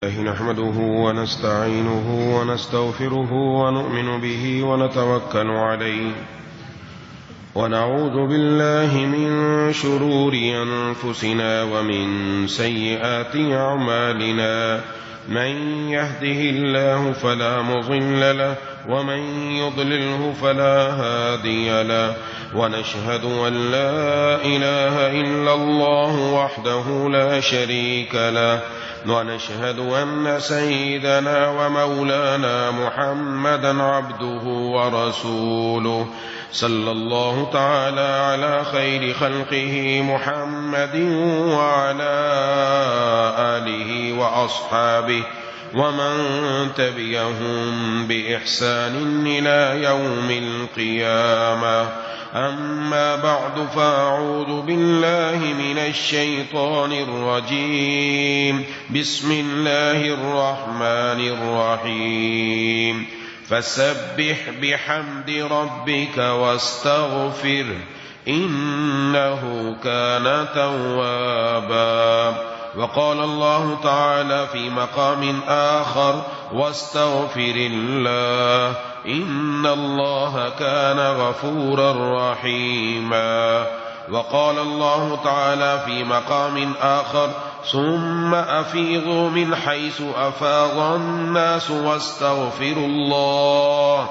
نحمده ونستعينه ونستغفره ونؤمن به ونتوكل عليه ونعوذ بالله من شرور أنفسنا ومن سيئات أعمالنا من يهده الله فلا مضل له ومن يضلله فلا هادي له ونشهد أن لا إله إلا الله وحده لا شريك له ونشهد أن سيدنا ومولانا محمدا عبده ورسوله صلى الله تعالى على خير خلقه محمد وعلى آله وأصحابه ومن تبعهم بإحسان إلى يوم القيامة. أما بعد فأعوذ بالله من الشيطان الرجيم. بسم الله الرحمن الرحيم. فسبح بحمد ربك واستغفره إنه كان توابا. وقال الله تعالى في مقام آخر واستغفر الله إن الله كان غفورا رحيما. وقال الله تعالى في مقام آخر ثم أفيضوا من حيث أفاض الناس واستغفروا الله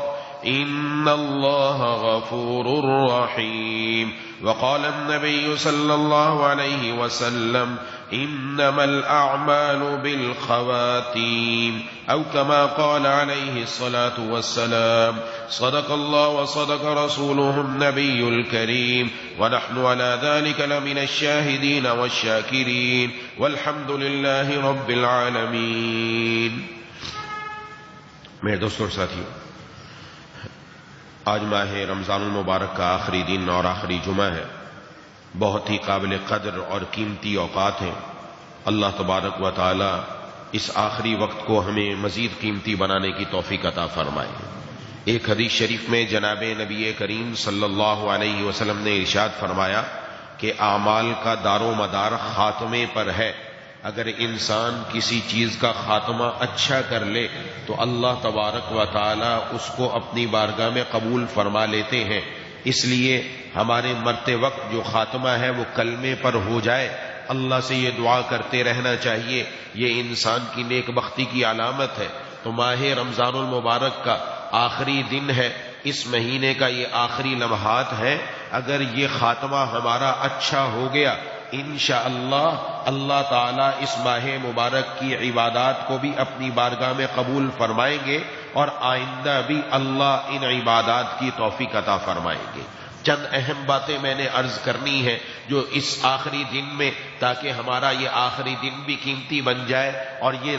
إن الله غفور رحيم. وقال النبي صلى الله عليه وسلم إنما الأعمال بالخواتيم أو كما قال عليه الصلاة والسلام. صدق الله وصدق رسوله النبي الكريم ونحن على ذلك لمن الشاهدين والشاكرين والحمد لله رب العالمين. میرے دوستوں اور ساتھیوں، آج ماہ رمضان المبارک کا آخری دن اور آخری جمعہ ہے. بہت ہی قابل قدر اور قیمتی اوقات ہیں. اللہ تبارک و تعالی اس آخری وقت کو ہمیں مزید قیمتی بنانے کی توفیق عطا فرمائے. ایک حدیث شریف میں جناب نبی کریم صلی اللہ علیہ وسلم نے ارشاد فرمایا کہ اعمال کا دار و مدار خاتمے پر ہے. اگر انسان کسی چیز کا خاتمہ اچھا کر لے تو اللہ تبارک و تعالی اس کو اپنی بارگاہ میں قبول فرما لیتے ہیں. اس لیے ہمارے مرتے وقت جو خاتمہ ہے وہ کلمے پر ہو جائے. اللہ سے یہ دعا کرتے رہنا چاہیے. یہ انسان کی نیک بختی کی علامت ہے. تو ماہ رمضان المبارک کا آخری دن ہے، اس مہینے کا یہ آخری لمحات ہیں. اگر یہ خاتمہ ہمارا اچھا ہو گیا انشاءاللہ اللہ تعالیٰ اس ماہ مبارک کی عبادات کو بھی اپنی بارگاہ میں قبول فرمائیں گے اور آئندہ بھی اللہ ان عبادات کی توفیق عطا فرمائیں گے. چند اہم باتیں میں نے عرض کرنی ہے جو اس آخری دن میں، تاکہ ہمارا یہ آخری دن بھی قیمتی بن جائے اور یہ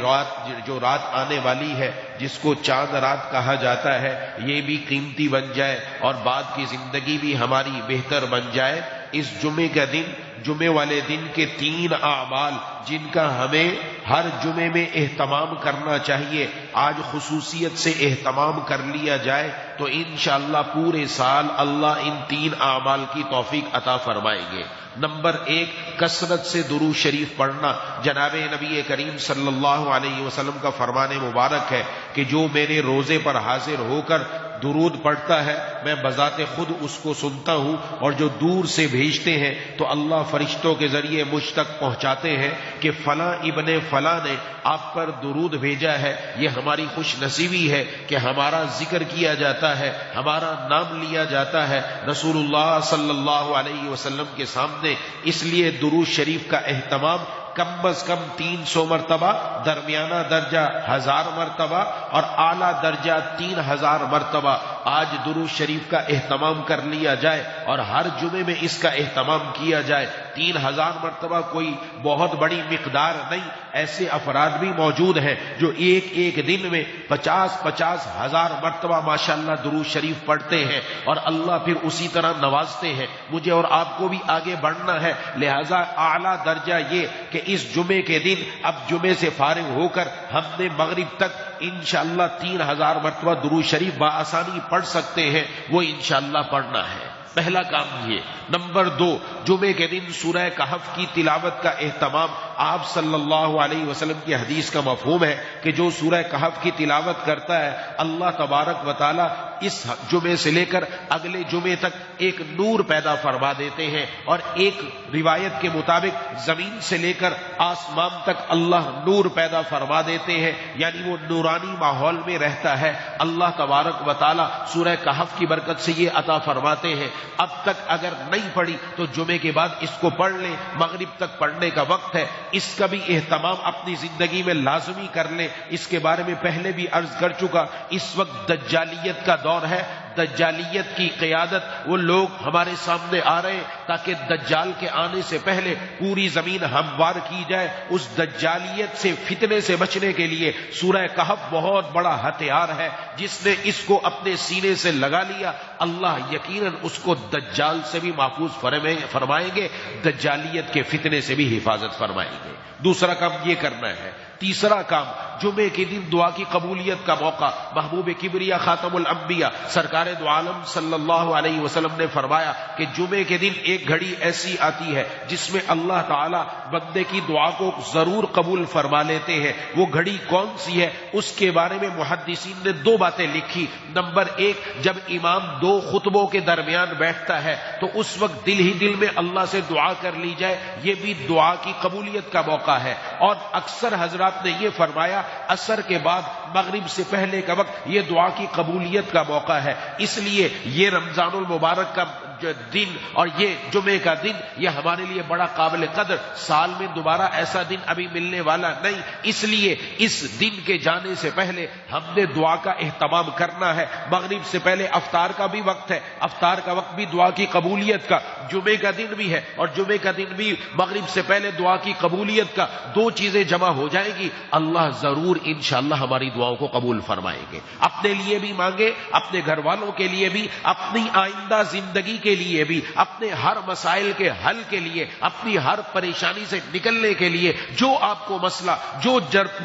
جو رات آنے والی ہے جس کو چاند رات کہا جاتا ہے یہ بھی قیمتی بن جائے اور بعد کی زندگی بھی ہماری بہتر بن جائے. اس جمعے کا دن، جمعے والے دن کے 3 اعمال جن کا ہمیں ہر جمعے میں اہتمام کرنا چاہیے، آج خصوصیت سے اہتمام کر لیا جائے تو انشاءاللہ پورے سال اللہ ان 3 اعمال کی توفیق عطا فرمائیں گے. نمبر 1، کثرت سے درود شریف پڑھنا. جناب نبی کریم صلی اللہ علیہ وسلم کا فرمان مبارک ہے کہ جو میرے روزے پر حاضر ہو کر درود پڑھتا ہے میں بذات خود اس کو سنتا ہوں، اور جو دور سے بھیجتے ہیں تو اللہ فرشتوں کے ذریعے مجھ تک پہنچاتے ہیں کہ فلاں ابن فلاں نے آپ پر درود بھیجا ہے. یہ ہماری خوش نصیبی ہے کہ ہمارا ذکر کیا جاتا ہے، ہمارا نام لیا جاتا ہے رسول اللہ صلی اللہ علیہ وسلم کے سامنے. اس لیے درود شریف کا اہتمام کم از کم 300 مرتبہ، درمیانہ درجہ 1000 مرتبہ اور اعلیٰ درجہ 3000 مرتبہ آج درود شریف کا اہتمام کر لیا جائے اور ہر جمعے میں اس کا اہتمام کیا جائے. 3000 مرتبہ کوئی بہت بڑی مقدار نہیں. ایسے افراد بھی موجود ہیں جو ایک دن میں 50 ہزار مرتبہ ماشاءاللہ درود شریف پڑھتے ہیں اور اللہ پھر اسی طرح نوازتے ہیں. مجھے اور آپ کو بھی آگے بڑھنا ہے، لہذا اعلیٰ درجہ یہ کہ اس جمعے کے دن اب جمعے سے فارغ ہو کر ہم نے مغرب تک انشاءاللہ 3000 مرتبہ درود شریف بآسانی پڑھ سکتے ہیں، وہ انشاءاللہ پڑھنا ہے. پہلا کام یہ. نمبر 2، جمعے کے دن سورہ کہف کی تلاوت کا اہتمام آپ صلی اللہ علیہ وسلم کی حدیث کا مفہوم ہے کہ جو سورہ کہف کی تلاوت کرتا ہے اللہ تبارک و تعالی اس جمعے سے لے کر اگلے جمعے تک ایک نور پیدا فرما دیتے ہیں، اور ایک روایت کے مطابق زمین سے لے کر آسمان تک اللہ نور پیدا فرما دیتے ہیں، یعنی وہ نورانی ماحول میں رہتا ہے۔ اللہ تبارک و تعالی سورہ کہف کی برکت سے یہ عطا فرماتے ہیں۔ اب تک اگر نہیں پڑھی تو جمعے کے بعد اس کو پڑھ لیں، مغرب تک پڑھنے کا وقت ہے، اس کا بھی اہتمام اپنی زندگی میں لازمی کر لیں۔ اس کے بارے میں پہلے بھی عرض کر چکا، اس وقت دجالیت کا دور ہے، دجالیت کی قیادت وہ لوگ ہمارے سامنے آ رہے ہیں تاکہ دجال کے آنے سے پہلے پوری زمین ہموار کی جائے۔ اس دجالیت سے فتنے سے بچنے کے لیے سورہ کہف بہت بڑا ہتھیار ہے، جس نے اس کو اپنے سینے سے لگا لیا اللہ یقیناً اس کو دجال سے بھی محفوظ فرمائیں گے، دجالیت کے فتنے سے بھی حفاظت فرمائیں گے۔ دوسرا کام یہ کرنا ہے۔ تیسرا کام، جمعے کے دن دعا کی قبولیت کا موقع۔ محبوب کبریا خاتم الانبیاء سرکار دو عالم صلی اللہ علیہ وسلم نے فرمایا کہ جمعے کے دن ایک گھڑی ایسی آتی ہے جس میں اللہ تعالی بندے کی دعا کو ضرور قبول فرما لیتے ہیں۔ وہ گھڑی کون سی ہے؟ اس کے بارے میں محدثین نے دو باتیں لکھی۔ نمبر ایک، جب امام دو خطبوں کے درمیان بیٹھتا ہے تو اس وقت دل ہی دل میں اللہ سے دعا کر لی جائے، یہ بھی دعا کی قبولیت کا موقع ہے۔ اور اکثر حضرات نے یہ فرمایا عصر کے بعد مغرب سے پہلے کا وقت یہ دعا کی قبولیت کا موقع ہے۔ اس لیے یہ رمضان المبارک کا دن اور یہ جمعے کا دن یہ ہمارے لیے بڑا قابل قدر، سال میں دوبارہ ایسا دن ابھی ملنے والا نہیں، اس لیے اس دن کے جانے سے پہلے ہم نے دعا کا اہتمام کرنا ہے۔ مغرب سے پہلے افطار کا بھی وقت ہے، افطار کا وقت بھی دعا کی قبولیت کا، جمعے کا دن بھی ہے اور جمعے کا دن بھی مغرب سے پہلے دعا کی قبولیت کا، دو چیزیں جمع ہو جائیں گی، اللہ ضرور انشاءاللہ ہماری دعاؤں کو قبول فرمائیں گے۔ اپنے لیے بھی مانگے، اپنے گھر والوں کے لیے بھی، اپنی آئندہ زندگی کے لیے بھی، اپنے ہر مسائل کے حل کے لیے، اپنی ہر پریشانی سے نکلنے کے لیے، جو آپ کو مسئلہ جو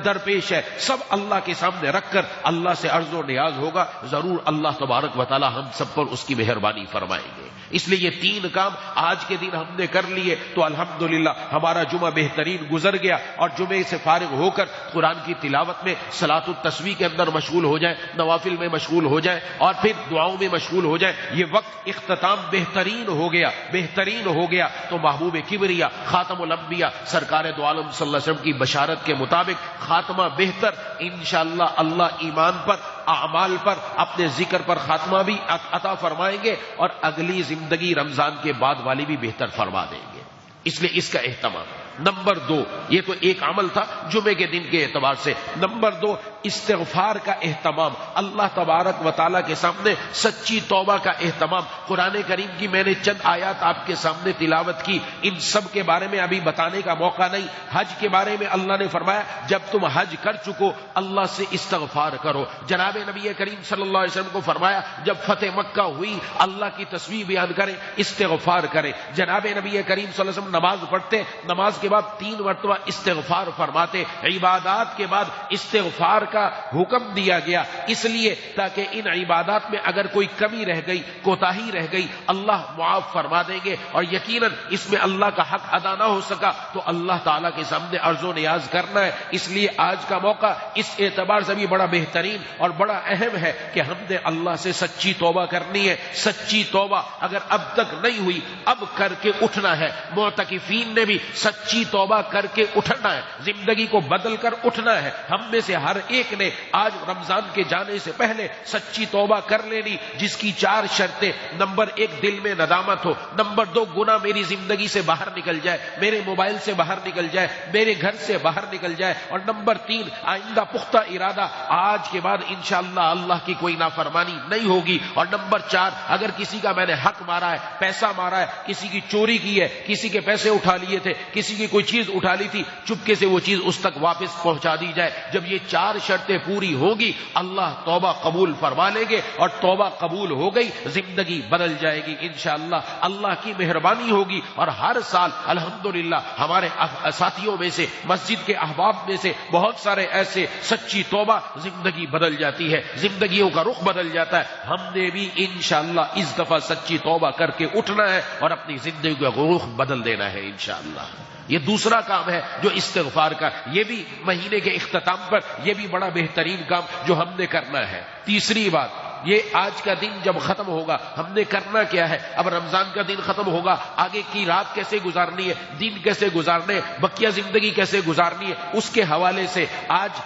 درپیش ہے سب اللہ کے سامنے رکھ کر اللہ سے عرض و نیاز ہوگا، ضرور اللہ تبارک و تعالی ہم سب پر اس کی مہربانی فرمائیں گے۔ اس لیے یہ تین کام آج کے دن ہم نے کر لیے تو الحمدللہ ہمارا جمعہ بہترین گزر گیا، اور جمعے سے فارغ ہو کر قرآن کی تلاوت میں صلاۃ التسبیح کے اندر مشغول ہو جائے، نوافل میں مشغول ہو جائے اور پھر دعاؤں میں مشغول ہو جائے۔ یہ وقت اختتام بہترین ہو گیا تو محبوب کبریا خاتم الانبیاء سرکار دو عالم صلی اللہ علیہ وسلم کی بشارت کے مطابق خاتمہ بہتر انشاءاللہ اللہ ایمان پر، اعمال پر، اپنے ذکر پر خاتمہ بھی عطا فرمائیں گے اور اگلی زندگی رمضان کے بعد والی بھی بہتر فرما دیں گے، اس لیے اس کا اہتمام۔ نمبر دو، یہ تو ایک عمل تھا جمعے کے دن کے اعتبار سے۔ نمبر دو، استغفار کا اہتمام، اللہ تبارک و تعالیٰ کے سامنے سچی توبہ کا اہتمام۔ قرآن کریم کی میں نے چند آیات آپ کے سامنے تلاوت کی، ان سب کے بارے میں ابھی بتانے کا موقع نہیں۔ حج کے بارے میں اللہ نے فرمایا جب تم حج کر چکو اللہ سے استغفار کرو۔ جناب نبی کریم صلی اللہ علیہ وسلم کو فرمایا جب فتح مکہ ہوئی اللہ کی تسبیح بیان کریں، استغفار کریں۔ جناب نبی کریم صلی اللہ علیہ وسلم نماز پڑھتے، نماز کے بعد 3 مرتبہ استغفار فرماتے۔ عبادات کے بعد استغفار کا حکم دیا گیا، اس لیے تاکہ ان عبادات میں اگر کوئی کمی رہ گئی، کوتاہی رہ گئی، اللہ معاف فرما دیں گے، اور یقیناً اس میں اللہ کا حق ادا نہ ہو سکا تو اللہ تعالیٰ کے سامنے عرض و نیاز کرنا ہے۔ اس لیے آج کا موقع اس اعتبار سے بھی بڑا بہترین اور بڑا اہم ہے کہ ہم نے اللہ سے سچی توبہ کرنی ہے۔ سچی توبہ اگر اب تک نہیں ہوئی، اب کر کے اٹھنا ہے۔ معتکفین نے بھی سچی توبہ کر کے اٹھنا ہے، زندگی کو بدل کر اٹھنا ہے۔ ہم میں سے ہر ایک نے آج رمضان کے جانے سے پہلے سچی توبہ کر لینی، جس کی 4 شرطیں۔ نمبر 1، دل میں ندامت ہو۔ نمبر 2، گناہ میری زندگی سے باہر نکل جائے، میرے موبائل سے باہر نکل جائے، میرے گھر سے باہر نکل جائے۔ اور نمبر 3، آئندہ پختہ ارادہ، آج کے بعد انشاءاللہ اللہ کی کوئی نافرمانی نہیں ہوگی۔ اور نمبر 4، اگر کسی کا میں نے حق مارا ہے، پیسہ مارا ہے، کسی کی چوری کی ہے، کسی کے پیسے اٹھا لیے تھے، کسی کی کوئی چیز اٹھا لی تھی، چپکے سے وہ چیز اس تک واپس پہنچا دی جائے۔ جب یہ 4 شرطیں پوری ہوگی اللہ توبہ قبول فرما لیں گے، اور توبہ قبول ہو گئی زندگی بدل جائے گی انشاءاللہ۔ اللہ کی مہربانی ہوگی، اور ہر سال الحمدللہ ہمارے ساتھیوں میں سے، مسجد کے احباب میں سے بہت سارے ایسے سچی توبہ زندگی بدل جاتی ہے، زندگیوں کا رخ بدل جاتا ہے۔ ہم نے بھی انشاءاللہ اس دفعہ سچی توبہ کر کے اٹھنا ہے اور اپنی زندگی کا رخ بدل دینا ہے انشاءاللہ۔ یہ دوسرا کام ہے جو استغفار کا، یہ بھی مہینے کے اختتام پر یہ بھی بڑا بہترین کام جو ہم نے کرنا ہے۔ تیسری بات، یہ آج کا دن جب ختم ہوگا ہم نے کرنا کیا ہے؟ اب رمضان کا دن ختم ہوگا، آگے کی رات کیسے گزارنی ہے، دن کیسے گزارنے، بقیہ زندگی کیسے گزارنی ہے، اس کے حوالے سے آج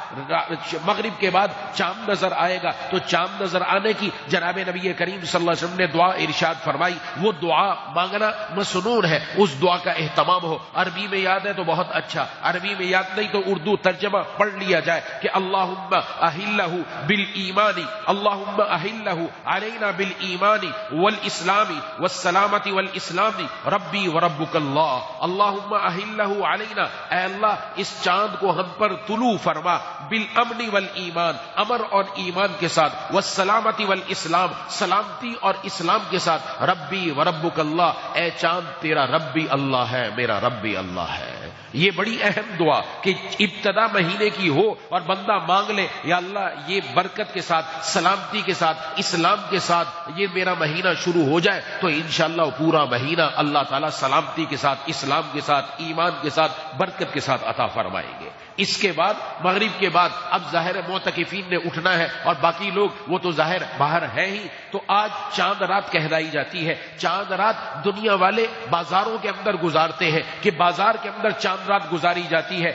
مغرب کے بعد چاند نظر آئے گا، تو چاند نظر آنے کی جناب نبی کریم صلی اللہ علیہ وسلم نے دعا ارشاد فرمائی، وہ دعا مانگنا مسنون ہے، اس دعا کا اہتمام ہو۔ عربی میں یاد ہے تو بہت اچھا، عربی میں یاد نہیں تو اردو ترجمہ پڑھ لیا جائے کہ اللہم اہلہ بالایمان، اللہم اہلہ علینا بالایمان والاسلام والسلامت والاسلام ربی وربک اللہ، اللہم اہلہ علینا، اے اللہ اس چاند کو ہم پر طلوع فرما، بالامن والایمان، امر اور ایمان کے ساتھ، والسلامت والاسلام، سلامتی اور اسلام کے ساتھ، ربی وربک اللہ، اے چاند تیرا رب بھی اللہ ہے، میرا رب بھی اللہ ہے۔ یہ بڑی اہم دعا کہ ابتدا مہینے کی ہو اور بندہ مانگ لے، یا اللہ یہ برکت کے ساتھ، سلامتی کے ساتھ، اسلام کے ساتھ یہ میرا مہینہ شروع ہو جائے، تو انشاءاللہ پورا مہینہ اللہ تعالیٰ سلامتی کے ساتھ، اسلام کے ساتھ، ایمان کے ساتھ، برکت کے ساتھ عطا فرمائیں گے۔ اس کے بعد مغرب کے بعد اب ظاہر معتکفین نے اٹھنا ہے، اور باقی لوگ وہ تو ظاہر باہر ہے ہی، تو آج چاند رات کہلائی جاتی ہے۔ چاند رات دنیا والے بازاروں کے اندر گزارتے ہیں کہ بازار کے اندر چاند رات گزاری جاتی ہے،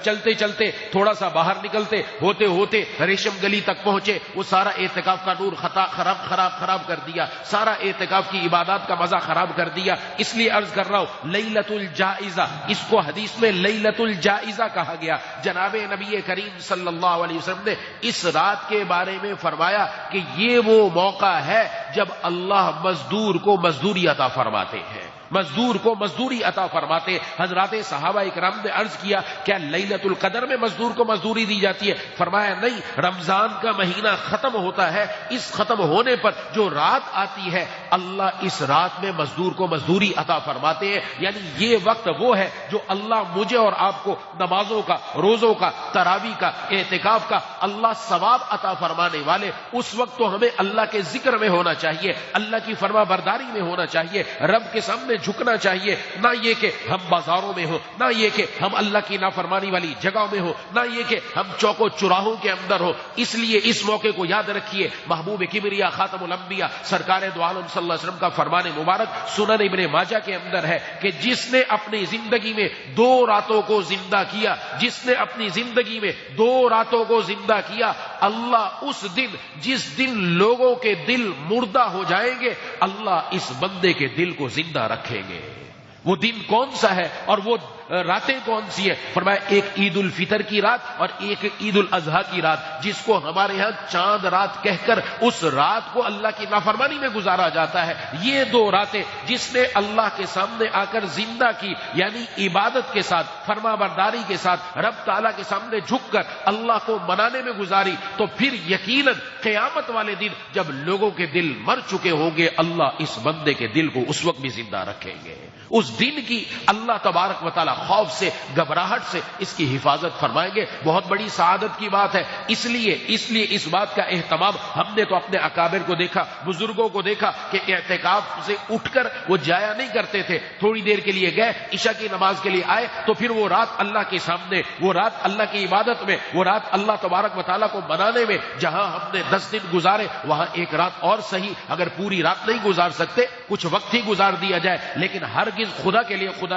چلتے چلتے تھوڑا سا باہر نکلتے ہوتے ہوتے ریشم گلی تک پہنچے، وہ سارا اعتکاف کا نور خراب کر دیا، سارا اعتکاف کی عبادات کا مزہ خراب کر دیا۔ اس لیے عرض کر رہا ہوں لیلۃ الجائزہ، اس کو حدیث میں لیلۃ الجائزہ کہا گیا۔ جناب نبی کریم صلی اللہ علیہ وسلم نے اس رات کے بارے میں فرمایا کہ یہ وہ موقع ہے جب اللہ مزدور کو مزدوری عطا فرماتے ہیں، مزدور کو مزدوری عطا فرماتے۔ حضرات صحابہ اکرام نے عرض کیا کیا لیلۃ القدر میں مزدور کو مزدوری دی جاتی ہے؟ فرمایا نہیں، رمضان کا مہینہ ختم ہوتا ہے، اس ختم ہونے پر جو رات آتی ہے اللہ اس رات میں مزدور کو مزدوری عطا فرماتے ہیں۔ یعنی یہ وقت وہ ہے جو اللہ مجھے اور آپ کو نمازوں کا، روزوں کا، تراویح کا، اعتکاف کا اللہ ثواب عطا فرمانے والے، اس وقت تو ہمیں اللہ کے ذکر میں ہونا چاہیے، اللہ کی فرما برداری میں ہونا چاہیے، رب کے سامنے جھکنا چاہیے، نہ یہ کہ ہم بازاروں میں ہو، نہ یہ کہ ہم اللہ کی نافرمانی والی جگہوں میں ہو، نہ یہ کہ ہم چوک و چراہوں کے اندر ہو۔ اس لیے اس موقع کو یاد رکھیے، محبوب کبریا خاتم الانبیاء سرکار دو عالم صلی اللہ علیہ وسلم کا فرمان مبارک سنن ابن ماجہ کے اندر ہے کہ جس نے اپنی زندگی میں 2 راتوں کو زندہ کیا، جس نے اپنی زندگی میں 2 راتوں کو زندہ کیا، اللہ اس دن، جس دن لوگوں کے دل مردہ ہو جائیں گے، اللہ اس بندے کے دل کو زندہ رکھیں گے۔ وہ دن کون سا ہے اور وہ راتیں کون سی ہے؟ فرمایا ایک عید الفطر کی رات اور ایک عید الاضحیٰ کی رات، جس کو ہمارے ہاں چاند رات کہہ کر اس رات کو اللہ کی نافرمانی میں گزارا جاتا ہے۔ یہ 2 راتیں جس نے اللہ کے سامنے آ کر زندہ کی، یعنی عبادت کے ساتھ، فرما برداری کے ساتھ، رب تعالیٰ کے سامنے جھک کر اللہ کو منانے میں گزاری، تو پھر یقیناً قیامت والے دن جب لوگوں کے دل مر چکے ہوں گے، اللہ اس بندے کے دل کو اس وقت بھی زندہ رکھیں گے۔ اس دن کی اللہ تبارک و تعالیٰ خوف سے، گھبراہٹ سے اس کی حفاظت فرمائیں گے۔ بہت بڑی سعادت کی بات ہے۔ اس لیے اس بات کا اہتمام ہم نے تو اپنے اکابر کو دیکھا، بزرگوں کو دیکھا کہ اعتکاف سے اٹھ کر وہ جایا نہیں کرتے تھے، تھوڑی دیر کے لیے گئے، عشاء کی نماز کے لیے آئے، تو پھر وہ رات اللہ کے سامنے، وہ رات اللہ کی عبادت میں، وہ رات اللہ تبارک و تعالیٰ کو منانے میں، جہاں ہم نے 10 دن گزارے وہاں ایک رات اور صحیح، اگر پوری رات نہیں گزار سکتے کچھ وقت ہی گزار دیا جائے، لیکن ہرگز خدا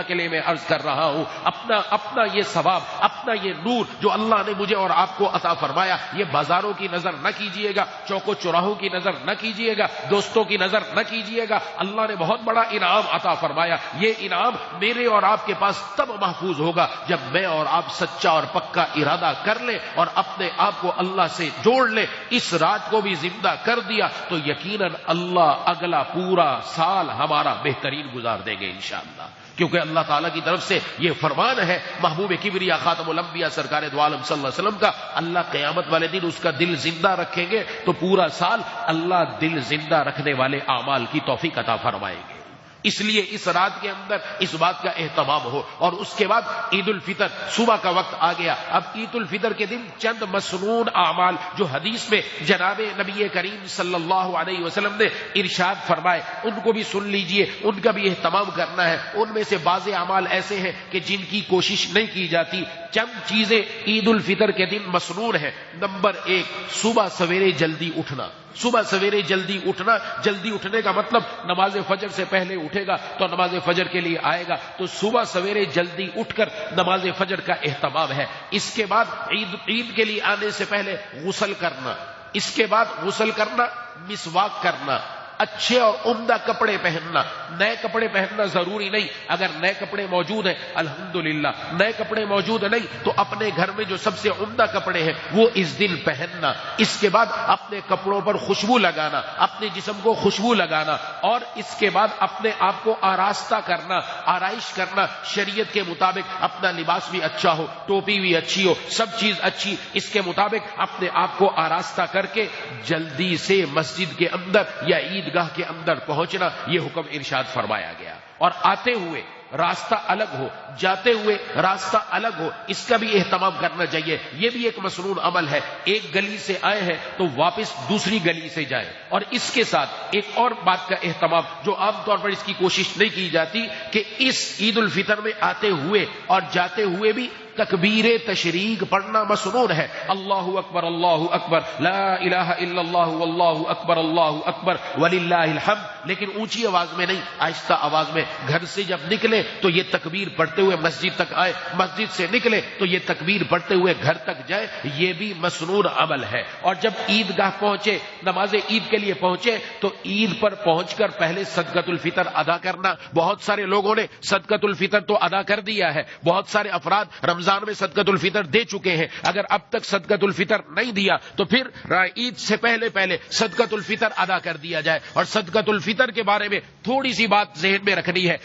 کے لیے میں عرض کر رہا ہوں، اپنا یہ ثواب، اپنا یہ نور جو اللہ نے مجھے اور آپ کو عطا فرمایا، یہ بازاروں کی نظر نہ کیجئے گا، چوک و چوراہوں کی نظر نہ کیجئے گا، دوستوں کی نظر نہ کیجئے گا۔ اللہ نے بہت بڑا انعام عطا فرمایا۔ یہ انعام میرے اور آپ کے پاس تب محفوظ ہوگا جب میں اور آپ سچا اور پکا ارادہ کر لیں اور اپنے آپ کو اللہ سے جوڑ لیں۔ اس رات کو بھی زندہ کر دیا تو یقیناً اللہ اگلا پورا سال ہمارا بہترین گزار دیں گے انشاءاللہ، کیونکہ اللہ تعالیٰ کی طرف سے یہ فرمان ہے محبوب کبریا خاتم الانبیاء سرکار دو عالم صلی اللہ علیہ وسلم کا، اللہ قیامت والے دن اس کا دل زندہ رکھیں گے تو پورا سال اللہ دل زندہ رکھنے والے اعمال کی توفیق عطا فرمائیں گے۔ اس لیے اس رات کے اندر اس بات کا اہتمام ہو. اور اس کے بعد عید الفطر صبح کا وقت آ گیا. اب عید الفطر کے دن چند مسنون اعمال جو حدیث میں جناب نبی کریم صلی اللہ علیہ وسلم نے ارشاد فرمائے ان کو بھی سن لیجئے, ان کا بھی اہتمام کرنا ہے. ان میں سے بعض اعمال ایسے ہیں کہ جن کی کوشش نہیں کی جاتی. چند چیزیں عید الفطر کے دن مسنون ہیں. نمبر 1, صبح سویرے جلدی اٹھنا. صبح سویرے جلدی اٹھنا. جلدی اٹھنے کا مطلب نماز فجر سے پہلے اٹھے گا تو نماز فجر کے لیے آئے گا, تو صبح سویرے جلدی اٹھ کر نماز فجر کا اہتمام ہے. اس کے بعد عید کے لیے آنے سے پہلے غسل کرنا. اس کے بعد غسل کرنا, مسواک کرنا, اچھے اور عمدہ کپڑے پہننا. نئے کپڑے پہننا ضروری نہیں, اگر نئے کپڑے موجود ہیں الحمدللہ. نئے کپڑے موجود نہیں تو اپنے گھر میں جو سب سے عمدہ کپڑے ہیں وہ اس دن پہننا. اس کے بعد اپنے کپڑوں پر خوشبو لگانا, اپنے جسم کو خوشبو لگانا, اور اس کے بعد اپنے آپ کو آراستہ کرنا, آرائش کرنا. شریعت کے مطابق اپنا لباس بھی اچھا ہو, ٹوپی بھی اچھی ہو, سب چیز اچھی, اس کے مطابق اپنے آپ کو آراستہ کر کے جلدی سے مسجد کے اندر یا عیدگاہ کے اندر پہنچنا. یہ حکم ارشاد فرمایا گیا. اور آتے ہوئے راستہ الگ ہو, جاتے ہوئے راستہ الگ ہو, اس کا بھی اہتمام کرنا چاہیے. یہ بھی ایک مسنون عمل ہے. ایک گلی سے آئے ہیں تو واپس دوسری گلی سے جائیں. اور اس کے ساتھ ایک اور بات کا اہتمام جو عام طور پر اس کی کوشش نہیں کی جاتی کہ اس عید الفطر میں آتے ہوئے اور جاتے ہوئے بھی تکبیر تشریق پڑھنا مسنون ہے. اللہ اکبر اللہ اکبر لا الہ الا اللہ واللہ اکبر اللہ اکبر وللہ الحمد. لیکن اونچی آواز میں نہیں, آہستہ آواز میں. گھر سے جب نکلے تو یہ تکبیر پڑھتے ہوئے مسجد تک آئے, مسجد سے نکلے تو یہ تکبیر پڑھتے ہوئے گھر تک جائے. یہ بھی مسنون عمل ہے. اور جب عیدگاہ پہنچے, نماز عید کے لیے پہنچے, تو عید پر پہنچ کر پہلے صدقۃ الفطر ادا کرنا. بہت سارے لوگوں نے صدقۃ الفطر تو ادا کر دیا ہے. بہت سارے افراد رمضان میں صدقۃ الفطر دے چکے ہیں. اگر اب تک صدقۃ الفطر نہیں دیا تو پھر عید سے پہلے صدقۃ الفطر ادا کر دیا جائے. اور صدقۃ الفطر کے بارے میں تھوڑی سی بات ذہن میں رکھنی ہے.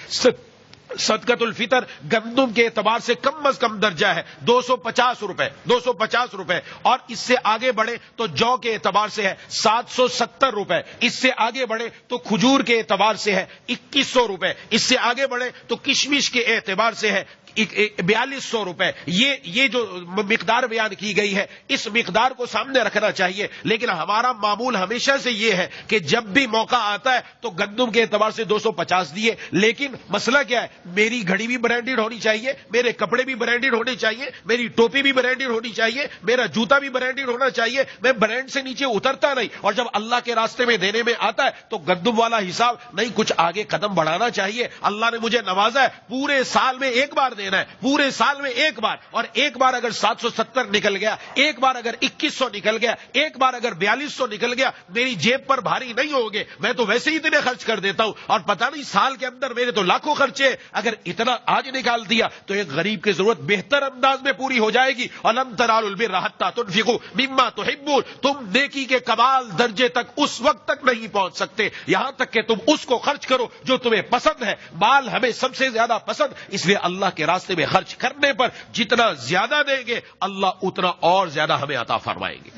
صدقۃ الفطر گندم کے اعتبار سے کم از کم درجہ ہے 250 روپے, 250 روپے. اور اس سے آگے بڑھے تو جو کے اعتبار سے ہے 770 روپے. اس سے آگے بڑھے تو کھجور کے اعتبار سے ہے 2100 روپے. اس سے آگے بڑھے تو کشمش کے اعتبار سے ہے 4200 روپے. یہ جو مقدار بیان کی گئی ہے اس مقدار کو سامنے رکھنا چاہیے. لیکن ہمارا معمول ہمیشہ سے یہ ہے کہ جب بھی موقع آتا ہے تو گندم کے اعتبار سے 250 دیے. لیکن مسئلہ کیا ہے, میری گھڑی بھی برانڈیڈ ہونی چاہیے, میرے کپڑے بھی برانڈیڈ ہونے چاہیے, میری ٹوپی بھی برانڈیڈ ہونی چاہیے, میرا جوتا بھی برانڈیڈ ہونا چاہیے. میں برانڈ سے نیچے اترتا نہیں. اور جب اللہ کے راستے میں دینے میں آتا ہے تو گندم والا حساب نہیں, کچھ آگے قدم بڑھانا چاہیے. اللہ نے مجھے نوازا ہے, پورے سال میں ایک بار دینا ہے, پورے سال میں ایک بار. اور ایک بار اگر 770 نکل گیا, ایک بار اگر 2100 نکل گیا, ایک بار اگر 4200 نکل گیا, میری جیب پر بھاری نہیں ہوگے. میں تو ویسے ہی اتنے خرچ کر دیتا ہوں, اور پتہ نہیں سال کے اندر میرے تو لاکھوں خرچے. اگر اتنا آج نکال دیا تو ایک غریب کی ضرورت بہتر انداز میں پوری ہو جائے گی. وَلَن تَنَالُوا الْبِرَّ حَتَّىٰ تُنْفِقُوا مِمَّا تُحِبُّونَ. تم نیکی کے کمال درجے تک اس وقت تک نہیں پہنچ سکتے یہاں تک کہ تم اس کو خرچ کرو جو تمہیں پسند ہے. مال ہمیں سب سے زیادہ پسند, اس لیے اللہ کے راستے میں خرچ کرنے پر جتنا زیادہ دیں گے اللہ اتنا اور زیادہ ہمیں عطا فرمائیں گے.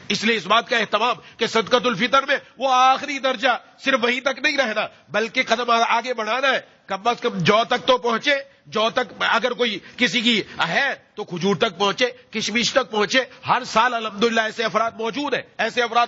اس لیے اس بات کا اہتمام کہ صدقۃ الفطر میں وہ آخری درجہ صرف وہیں تک نہیں رہنا بلکہ قدم آگے بڑھانا ہے. کم از کم جو تک تو پہنچے, جو تک اگر کوئی کسی کی ہے تو کھجور تک پہنچے, کشمش تک پہنچے. ہر سال الحمدللہ ایسے افراد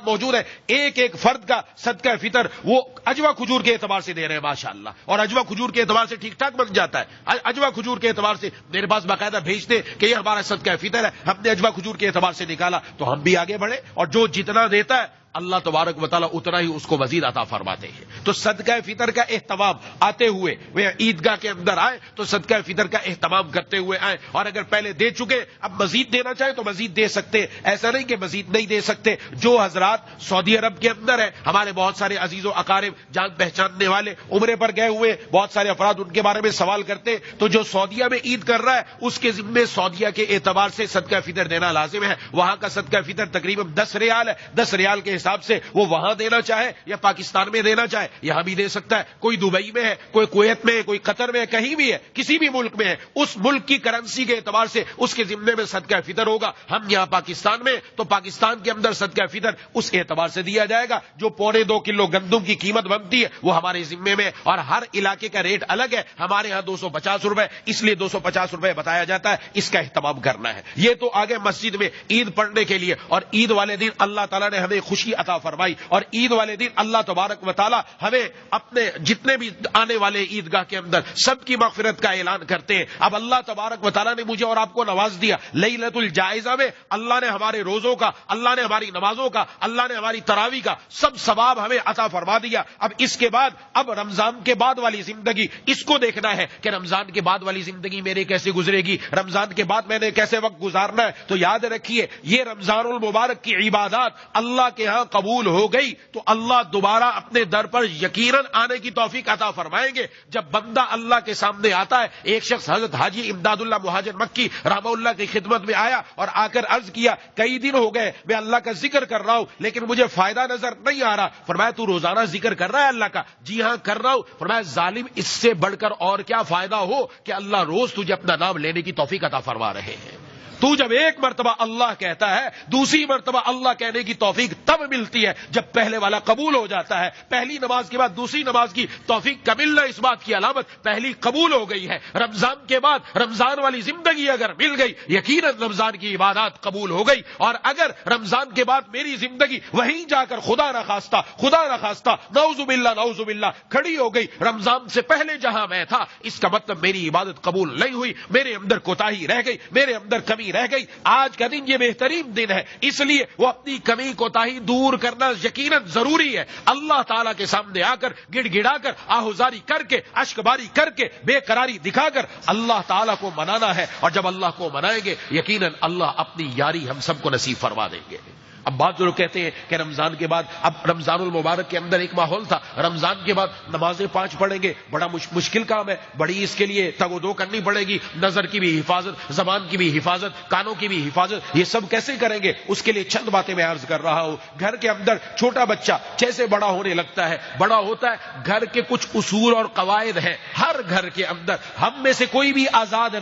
موجود ہیں, ایک ایک فرد کا صدقہ فطر وہ اجوا کھجور کے اعتبار سے دے رہے ہیں ماشاءاللہ. اور اجوا کھجور کے اعتبار سے ٹھیک ٹھاک بن جاتا ہے. اجوا کھجور کے اعتبار سے میرے پاس باقاعدہ بھیجتے کہ یہ ہمارا صدقہ فطر ہے, ہم نے اجوا کھجور کے اعتبار سے نکالا, تو ہم بھی آگے بڑھے. اور جو جتنا دیتا ہے اللہ تبارک و تعالیٰ اتنا ہی اس کو مزید عطا فرماتے ہیں. تو صدقہ فطر کا اہتمام آتے ہوئے وہ عیدگاہ کے اندر آئے تو صدقہ فطر کا اہتمام کرتے ہوئے آئے. اور اگر پہلے دے چکے اب مزید دینا چاہے تو مزید دے سکتے, ایسا نہیں کہ مزید نہیں دے سکتے. جو حضرات سعودی عرب کے اندر ہیں, ہمارے بہت سارے عزیز و اقارب جان پہچاننے والے عمرے پر گئے ہوئے بہت سارے افراد ان کے بارے میں سوال کرتے, تو جو سعودیہ میں عید کر رہا ہے اس کے ذمے سعودیہ کے اعتبار سے صدقہ فطر دینا لازم ہے. وہاں کا صدقہ فطر تقریباً 10 ریال ہے. 10 ریال کے حساب سے وہ وہاں دینا چاہے یا پاکستان میں دینا چاہے یہاں بھی دے سکتا ہے. کوئی دبئی میں ہے, کوئی کویت میں ہے, کوئی قطر میں ہے, کہیں بھی ہے, کسی بھی ملک میں ہے, اس ملک کی کرنسی کے اعتبار سے اس کے ذمے میں صدقہ فطر ہوگا. ہم یہاں پاکستان میں تو پاکستان کے اندر صدقہ فطر اس اعتبار سے دیا جائے گا. جو 2.25 کلو گندم کی قیمت بنتی ہے وہ ہمارے ذمے میں, اور ہر علاقے کا ریٹ الگ ہے. ہمارے ہاں 250 روپے, اس لیے 250 روپے بتایا جاتا ہے. اس کا اہتمام کرنا ہے. یہ تو آگے مسجد میں عید پڑھنے کے لیے, اور عید والے دن اللہ تعالیٰ نے ہمیں خوشی عطا فرمائی, اور عید والے دن اللہ تبارک و تعالیٰ ہمیں اپنے جتنے بھی آنے والے عیدگاہ کے اندر سب کی مغفرت کا اعلان کرتے ہیں. اب اللہ تبارک و تعالیٰ نے مجھے اور آپ کو نواز دیا. لیلۃ الجائزہ میں اللہ نے ہمارے روزوں کا, اللہ نے ہماری نمازوں کا, اللہ نے ہماری تراویح کا سب ثواب ہمیں عطا فرما دیا. اب اس کے بعد اب رمضان کے بعد والی زندگی اس کو دیکھنا ہے کہ رمضان کے بعد والی زندگی میرے کیسے گزرے گی, رمضان کے بعد میں نے کیسے وقت گزارنا ہے. تو یاد رکھیے یہ رمضان المبارک کی عبادات اللہ کے ہاں قبول ہو گئی تو اللہ دوبارہ اپنے در پر یقیناً آنے کی توفیق عطا فرمائیں گے. جب بندہ اللہ کے سامنے آتا ہے, ایک شخص حضرت حاجی امداد اللہ مہاجر مکی رحمہ اللہ کی خدمت میں آیا اور آ کر عرض کیا, کئی دن ہو گئے میں اللہ کا ذکر کر رہا ہوں لیکن مجھے فائدہ نظر نہیں آ رہا. فرمایا تو روزانہ ذکر کر رہا ہے اللہ کا؟ جی ہاں کر رہا ہوں. فرمایا ظالم اس سے بڑھ کر اور کیا فائدہ ہو کہ اللہ روز تجھے اپنا نام لینے کی توفیق عطا فرما رہے ہیں. تو جب ایک مرتبہ اللہ کہتا ہے دوسری مرتبہ اللہ کہنے کی توفیق تب ملتی ہے جب پہلے والا قبول ہو جاتا ہے. پہلی نماز کے بعد دوسری نماز کی توفیق کا ملنا اس بات کی علامت پہلی قبول ہو گئی ہے. رمضان کے بعد رمضان والی زندگی اگر مل گئی یقیناً رمضان کی عبادات قبول ہو گئی. اور اگر رمضان کے بعد میری زندگی وہیں جا کر خدا نخواستہ نعوذ باللہ کھڑی ہو گئی رمضان سے پہلے جہاں میں تھا, اس کا مطلب میری عبادت قبول نہیں ہوئی, میرے اندر کوتاہی رہ گئی, میرے اندر کمی رہ گئی. آج کا دن یہ بہترین دن ہے, اس لیے وہ اپنی کمی کوتاہی دور کرنا یقیناً ضروری ہے. اللہ تعالیٰ کے سامنے آ کر گڑ گڑا کر آہوزاری کر کے اشک باری کر کے بے قراری دکھا کر اللہ تعالیٰ کو منانا ہے. اور جب اللہ کو منائیں گے یقیناً اللہ اپنی یاری ہم سب کو نصیب فرما دیں گے. اب بعض لوگ کہتے ہیں کہ رمضان کے بعد, اب رمضان المبارک کے اندر ایک ماحول تھا, رمضان کے بعد نمازیں 5 پڑھیں گے, بڑا مشکل کام ہے, بڑی اس کے لیے تگ و دو کرنی پڑے گی, نظر کی بھی حفاظت, زبان کی بھی حفاظت, کانوں کی بھی حفاظت, یہ سب کیسے کریں گے؟ اس کے لیے چند باتیں میں عرض کر رہا ہوں. گھر کے اندر چھوٹا بچہ جیسے بڑا ہونے لگتا ہے, بڑا ہوتا ہے, گھر کے کچھ اصول اور قواعد ہیں ہر گھر کے اندر. ہم میں سے کوئی بھی آزاد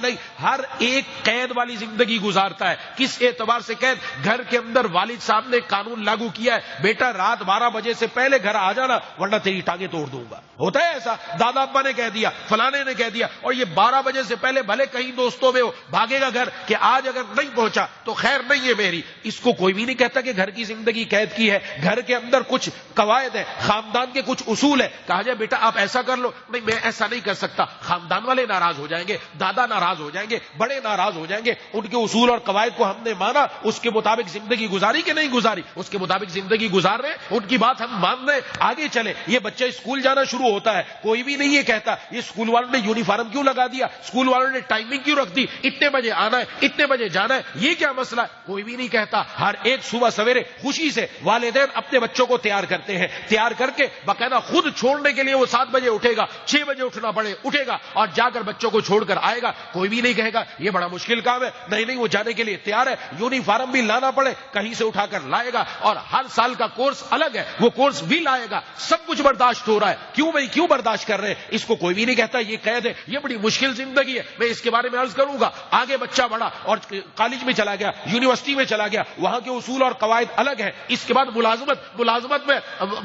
نہیں, ہر ایک قید والی زندگی گزارتا ہے. کس اعتبار سے قید؟ گھر کے اندر والد صاحب نے قانون لاگو کیا ہے, بیٹا رات 12 بجے سے پہلے گھر آ جانا ورنہ تیری ٹانگیں توڑ دوں گا. ہوتا ہے ایسا؟ دادا ابا نے کہہ دیا, فلانے نے کہہ دیا, اور یہ 12 بجے سے پہلے بھلے کہیں دوستوں میں ہو بھاگے گا گھر کہ آج اگر نہیں پہنچا تو خیر نہیں ہے میری. اس کو کوئی بھی نہیں کہتا کہ گھر کی زندگی قید کی ہے. گھر کے اندر کچھ قواعد ہے, خاندان کے کچھ اصول ہے, کہا جائے بیٹا آپ ایسا کر لو, نہیں میں ایسا نہیں کر سکتا, خاندان والے ناراض ہو جائیں گے, دادا ناراض ہو جائیں گے, بڑے ناراض ہو جائیں گے. ان کے اصول اور قواعد کو ہم نے مانا, اس کے مطابق زندگی گزاری کہ نہیں گزاری, اس کے مطابق زندگی گزار رہے, ان کی بات ہم مان رہے, آگے چلے. یہ بچہ اسکول جانا شروع ہوتا ہے, کوئی بھی نہیں یہ کہتا یہ اسکول والوں نے یونیفارم کیوں لگا دیا, اسکول والوں نے ٹائمنگ کیوں رکھ دی, اتنے بجے آنا ہے اتنے بجے جانا ہے, یہ کیا مسئلہ ہے؟ کوئی بھی نہیں کہتا. ہر ایک صبح سویرے خوشی سے والدین اپنے بچوں کو تیار کرتے ہیں, تیار کر کے باقاعدہ خود چھوڑنے کے لیے وہ 7 بجے اٹھے گا, 6 بجے اٹھنا پڑے اٹھے گا اور جا کر بچوں کو چھوڑ کر آئے گا. کوئی بھی نہیں کہے گا یہ بڑا مشکل کام ہے, نہیں وہ جانے کے لیے تیار ہے. یونیفارم بھی لانا پڑے کہیں سے اٹھا کر لائے گا, اور ہر سال کا کورس الگ ہے وہ کورس بھی لائے گا. سب کچھ برداشت ہو رہا ہے, کیوں برداشت کر رہے ہیں؟ اس کو کوئی بھی نہیں کہتا یہ قید ہے, یہ بڑی مشکل زندگی ہے. میں اس کے بارے میں عرض کروں گا. آگے بچہ بڑا اور کالج میں چلا گیا, یونیورسٹی میں چلا گیا, وہاں کے اصول اور قواعد الگ ہیں. اس کے بعد ملازمت میں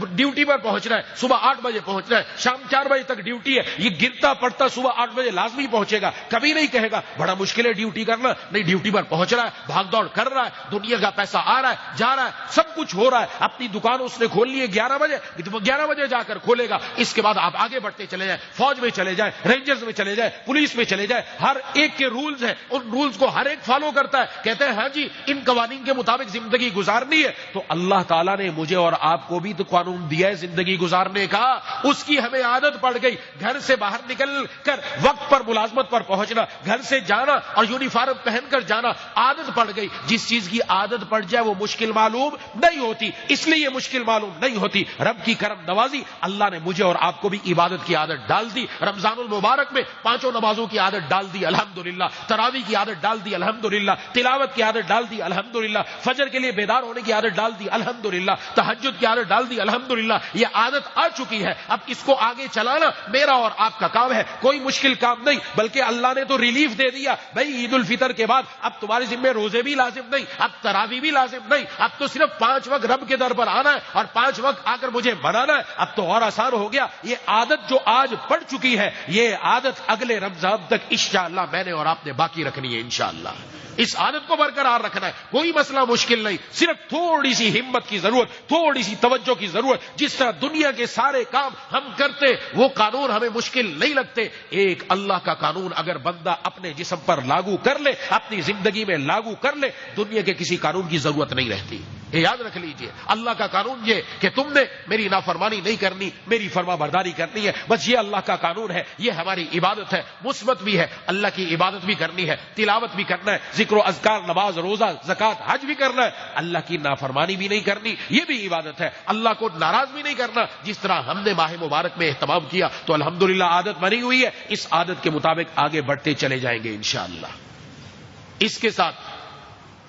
ڈیوٹی پر پہنچنا ہے, صبح 8 بجے پہنچنا ہے, شام 4 بجے تک ڈیوٹی ہے. یہ گرتا پڑتا صبح 8 بجے لازمی پہنچے گا, کبھی نہیں کہے گا بڑا مشکل ہے ڈیوٹی کرنا. نہیں, ڈیوٹی پر پہنچ رہا ہے, بھاگ دوڑ کر رہا ہے, دنیا کا پیسہ آ رہا ہے جا رہا ہے, سب کچھ ہو رہا ہے. اپنی دکان اس نے کھول لی ہے 11 بجے جا کر کھولے گا. اس کے بعد آپ آگے بڑھتے چلے جائیں, فوج میں چلے جائیں, رینجرز میں چلے جائیں, پولیس میں چلے جائیں, ہر ایک کے رولز ہیں, ان رولز کو ہر ایک فالو کرتا ہے. کہتے ہیں ہاں جی ان قوانین کے مطابق زندگی گزارنی ہے. تو اللہ تعالیٰ نے مجھے اور آپ کو بھی تو قانون دیا ہے زندگی گزارنے کا, اس کی ہمیں عادت پڑ گئی. گھر سے باہر نکل کر وقت پر ملازمت پر پہنچنا, گھر سے جانا اور یونیفارم پہن کر جانا عادت پڑ گئی. جس جس چیز کی عادت پڑ جائے وہ مشکل معلوم نہیں ہوتی، اس لیے یہ مشکل معلوم نہیں ہوتی۔ رب کی کرم نوازی، اللہ نے مجھے اور آپ کو بھی عبادت کی عادت ڈال دی۔ رمضان المبارک میں 5 نمازوں کی عادت ڈال دی الحمدللہ، تراویح کی عادت ڈال دی الحمدللہ، تلاوت کی عادت ڈال دی الحمدللہ، فجر کے لیے بیدار ہونے کی عادت ڈال دی الحمدللہ، تہجد کی عادت ڈال دی الحمدللہ۔ یہ عادت آ چکی ہے، اب اس کو آگے چلانا میرا اور آپ کا کام ہے، کوئی مشکل کام نہیں، بلکہ اللہ نے تو ریلیف دے دیا بھائی عید الفطر کے بعد اب تمہارے ذمہ روزے بھی لازم نہیں، اب تراویح بھی لازم نہیں، اب تو صرف 5 وقت رب کے در پر آنا ہے اور 5 وقت آ کر مجھے منانا ہے۔ اب تو اور آسان ہو گیا۔ یہ عادت جو آج پڑ چکی ہے، یہ عادت اگلے رمضان تک انشاءاللہ میں نے اور آپ نے باقی رکھنی ہے انشاءاللہ۔ اس عادت کو برقرار رکھنا ہے، کوئی مسئلہ مشکل نہیں، صرف تھوڑی سی ہمت کی ضرورت، تھوڑی سی توجہ کی ضرورت۔ جس طرح دنیا کے سارے کام ہم کرتے وہ قانون ہمیں مشکل نہیں لگتے، ایک اللہ کا قانون اگر بندہ اپنے جسم پر لاگو کر لے، اپنی زندگی میں لاگو کر لے، دنیا کے کسی قانون کی ضرورت نہیں رہتی۔ یہ یاد رکھ لیجئے، اللہ کا قانون یہ کہ تم نے میری نافرمانی نہیں کرنی، میری فرما برداری کرنی ہے، بس یہ اللہ کا قانون ہے۔ یہ ہماری عبادت ہے، مثبت بھی ہے، اللہ کی عبادت بھی کرنی ہے، تلاوت بھی کرنا ہے، ذکر و اذکار، نماز، روزہ، زکات، حج بھی کرنا ہے، اللہ کی نافرمانی بھی نہیں کرنی، یہ بھی عبادت ہے۔ اللہ کو ناراض بھی نہیں کرنا، جس طرح ہم نے ماہ مبارک میں اہتمام کیا تو الحمدللہ عادت بنی ہوئی ہے، اس عادت کے مطابق آگے بڑھتے چلے جائیں گے انشاءاللہ۔ اس کے ساتھ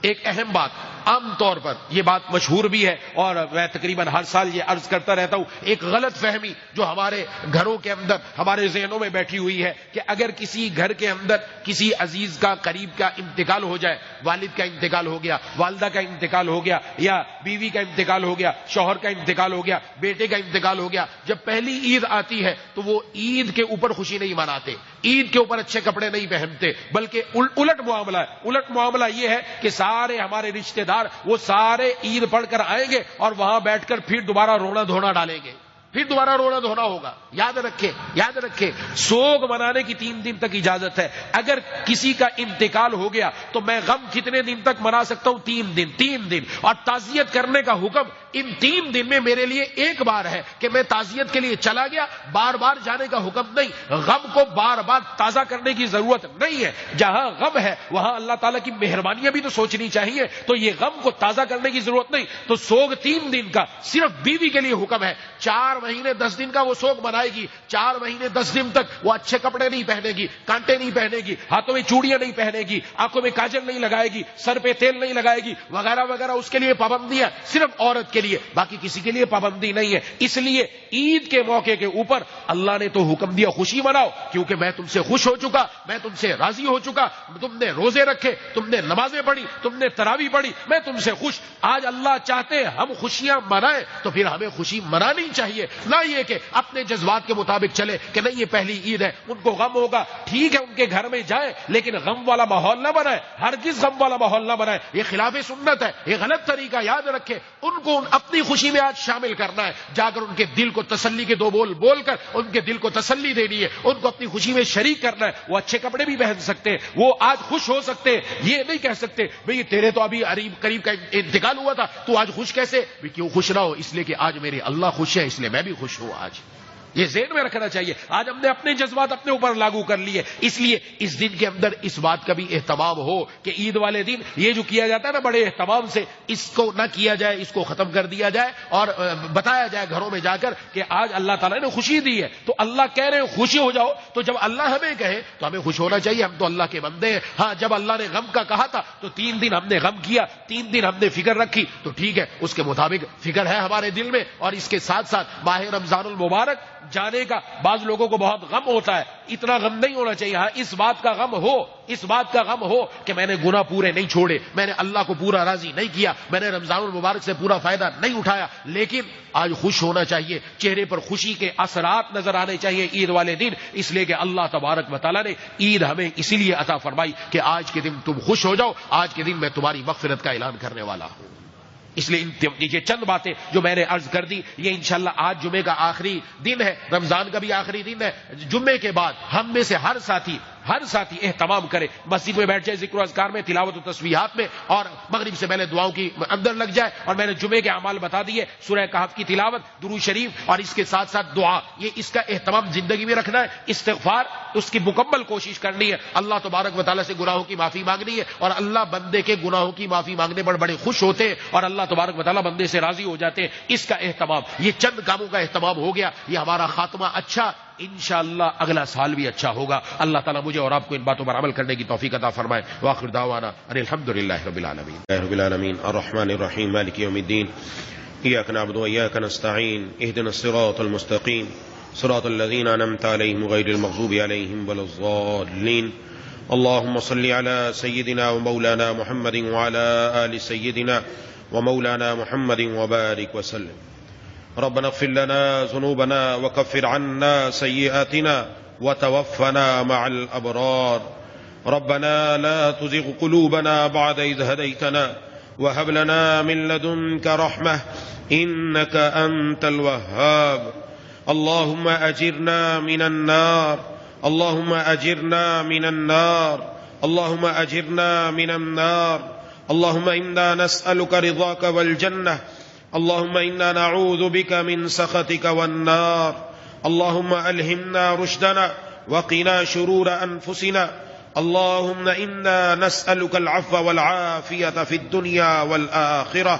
ایک اہم بات، عام طور پر یہ بات مشہور بھی ہے اور میں تقریباً ہر سال یہ عرض کرتا رہتا ہوں، ایک غلط فہمی جو ہمارے گھروں کے اندر، ہمارے ذہنوں میں بیٹھی ہوئی ہے کہ اگر کسی گھر کے اندر کسی عزیز کا، قریب کا انتقال ہو جائے، والد کا انتقال ہو گیا، والدہ کا انتقال ہو گیا، یا بیوی کا انتقال ہو گیا، شوہر کا انتقال ہو گیا، بیٹے کا انتقال ہو گیا، جب پہلی عید آتی ہے تو وہ عید کے اوپر خوشی نہیں مناتے، عید کے اوپر اچھے کپڑے نہیں پہنتے، بلکہ الٹ معاملہ ہے۔ الٹ معاملہ یہ ہے کہ سارے ہمارے رشتہ دار وہ سارے عید پڑھ کر آئیں گے اور وہاں بیٹھ کر پھر دوبارہ رونا دھونا ڈالیں گے، پھر دوبارہ رونا دھونا ہوگا۔ یاد رکھے سوگ منانے کی 3 دن تک اجازت ہے۔ اگر کسی کا انتقال ہو گیا تو میں غم کتنے دن تک منا سکتا ہوں؟ 3 دن، اور تعزیت کرنے کا حکم ان 3 دن میں میرے لیے ایک بار ہے کہ میں تعزیت کے لیے چلا گیا، بار بار جانے کا حکم نہیں۔ غم کو بار بار تازہ کرنے کی ضرورت نہیں ہے، جہاں غم ہے وہاں اللہ تعالیٰ کی مہربانیاں بھی تو سوچنی چاہیے، تو یہ غم کو تازہ کرنے کی ضرورت نہیں۔ تو سوگ 3 دن کا صرف بیوی کے لیے حکم ہے، 4 مہینے 10 دن کا وہ سوگ منائے گی، 4 مہینے 10 دن تک وہ اچھے کپڑے نہیں پہنے گی، کانٹے نہیں پہنے گی، ہاتھوں میں چوڑیاں نہیں پہنے گی، آنکھوں میں کاجل نہیں لگائے گی، سر پہ تیل نہیں لگائے گی، وغیرہ وغیرہ۔ اس کے لیے پابندیاں صرف عورت کے لیے، باقی کسی کے لیے پابندی نہیں ہے۔ اس لیے عید کے موقع کے اوپر اللہ نے تو حکم دیا خوشی مناؤ، کیونکہ میں تم سے خوش ہو چکا، میں تم سے راضی ہو چکا، تم نے روزے رکھے، تم نے نمازیں پڑھی، تم نے تراویح پڑھی، میں تم سے خوش۔ آج اللہ چاہتے ہم خوشیاں منائیں تو پھر ہمیں خوشی منانی چاہیے، نہ یہ کہ اپنے جذبات کے مطابق چلے کہ نہیں یہ پہلی عید ہے، ان کو غم ہوگا، ٹھیک ہے ان کے گھر میں جائیں لیکن غم والا ماحول نہ بنائیں، ہرگز غم والا ماحول نہ بنائیں، یہ خلاف سنت ہے، یہ غلط طریقہ۔ یاد رکھے ان کو اپنی خوشی میں آج شامل کرنا ہے، جا کر ان کے دل کو تسلی کے 2 بول بول کر ان کے دل کو تسلی دینی ہے، ان کو اپنی خوشی میں شریک کرنا ہے۔ وہ اچھے کپڑے بھی پہن سکتے ہیں، وہ آج خوش ہو سکتے ہیں، یہ نہیں کہہ سکتے بھئی تیرے تو ابھی قریب کا انتقال ہوا تھا تو آج خوش کیسے؟ بھئی کیوں خوش نہ ہو؟ اس لیے کہ آج میرے اللہ خوش ہے، اس لیے میں بھی خوش ہوں۔ آج یہ ذہن میں رکھنا چاہیے، آج ہم نے اپنے جذبات اپنے اوپر لاگو کر لیے، اس لیے اس دن کے اندر اس بات کا بھی اہتمام ہو کہ عید والے دن یہ جو کیا جاتا ہے نا بڑے اہتمام سے، اس کو نہ کیا جائے، اس کو ختم کر دیا جائے اور بتایا جائے گھروں میں جا کر کہ آج اللہ تعالیٰ نے خوشی دی ہے تو اللہ کہہ رہے ہیں خوشی ہو جاؤ، تو جب اللہ ہمیں کہے تو ہمیں خوش ہونا چاہیے، ہم تو اللہ کے بندے ہیں۔ ہاں جب اللہ نے غم کا کہا تھا تو 3 دن ہم نے غم کیا، 3 دن ہم نے فکر رکھی، تو ٹھیک ہے اس کے مطابق فکر ہے ہمارے دل میں۔ اور اس کے ساتھ ساتھ ماہ رمضان المبارک جانے کا بعض لوگوں کو بہت غم ہوتا ہے، اتنا غم نہیں ہونا چاہیے۔ ہاں اس بات کا غم ہو کہ میں نے گناہ پورے نہیں چھوڑے، میں نے اللہ کو پورا راضی نہیں کیا، میں نے رمضان المبارک سے پورا فائدہ نہیں اٹھایا، لیکن آج خوش ہونا چاہیے، چہرے پر خوشی کے اثرات نظر آنے چاہیے عید والے دن، اس لیے کہ اللہ تبارک و تعالیٰ نے عید ہمیں اسی لیے عطا فرمائی کہ آج کے دن تم خوش ہو جاؤ، آج کے دن میں تمہاری مغفرت کا اعلان کرنے والا ہوں۔ اس لیے یہ چند باتیں جو میں نے عرض کر دی، یہ انشاءاللہ آج جمعے کا آخری دن ہے، رمضان کا بھی آخری دن ہے۔ جمعے کے بعد ہم میں سے ہر ساتھی ہر ساتھی اہتمام کرے، مسجد میں بیٹھ جائے ذکر و اذکار میں، تلاوت و تسبیحات میں، اور مغرب سے پہلے دعاؤں کی اندر لگ جائے. اور میں نے جمعے کے اعمال بتا دیے، سورہ کہف کی تلاوت، درود شریف، اور اس کے ساتھ ساتھ دعا، یہ اس کا اہتمام زندگی میں رکھنا ہے. استغفار اس کی مکمل کوشش کرنی ہے، اللہ تبارک و تعالیٰ سے گناہوں کی معافی مانگنی ہے، اور اللہ بندے کے گناہوں کی معافی مانگنے پر بڑے خوش ہوتے ہیں، اور اللہ تبارک و تعالیٰ بندے سے راضی ہو جاتے ہیں. اس کا اہتمام، یہ چند کاموں کا اہتمام ہو گیا، یہ ہمارا خاتمہ اچھا، انشاءاللہ اگلا سال بھی اچھا ہوگا. اللہ تعالیٰ مجھے اور آپ کو ان باتوں پر عمل کرنے کی توفیق عطا فرمائے. وآخر دعوانا ان الحمدللہ رب العالمین. الرحمن الرحیم مالک یوم الدین. ایاک نعبد و ایاک نستعین. اهدنا الصراط المستقیم صراط الذین انعمت علیہم غیر المغضوب علیہم ولا الضالین. اللهم صل على سيدنا ومولانا محمد وعلى آل سيدنا ومولانا محمد وبارك وسلم. ربنا اغفر لنا ذنوبنا وكفر عنا سيئاتنا وتوفنا مع الأبرار. ربنا لا تزغ قلوبنا بعد إذ هديتنا وهب لنا من لدنك رحمة إنك أنت الوهاب. اللهم أجرنا من النار، اللهم أجرنا من النار، اللهم أجرنا من النار. اللهم إنا نسألك رضاك والجنة، اللهم إنا نعوذ بك من سخطك والنار. اللهم ألهمنا رشدنا وقنا شرور أنفسنا. اللهم إنا نسألك العفو والعافية في الدنيا والآخرة.